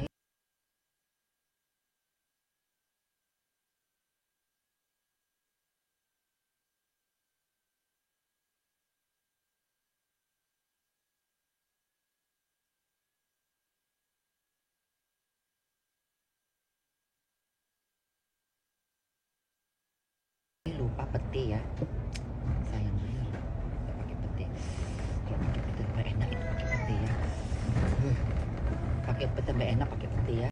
lupa pete ya. Sayang bener nggak pakai pete. Kalau pakai pete lebih enak itu pakai pete ya. Pakai pete lebih enak pakai pete ya.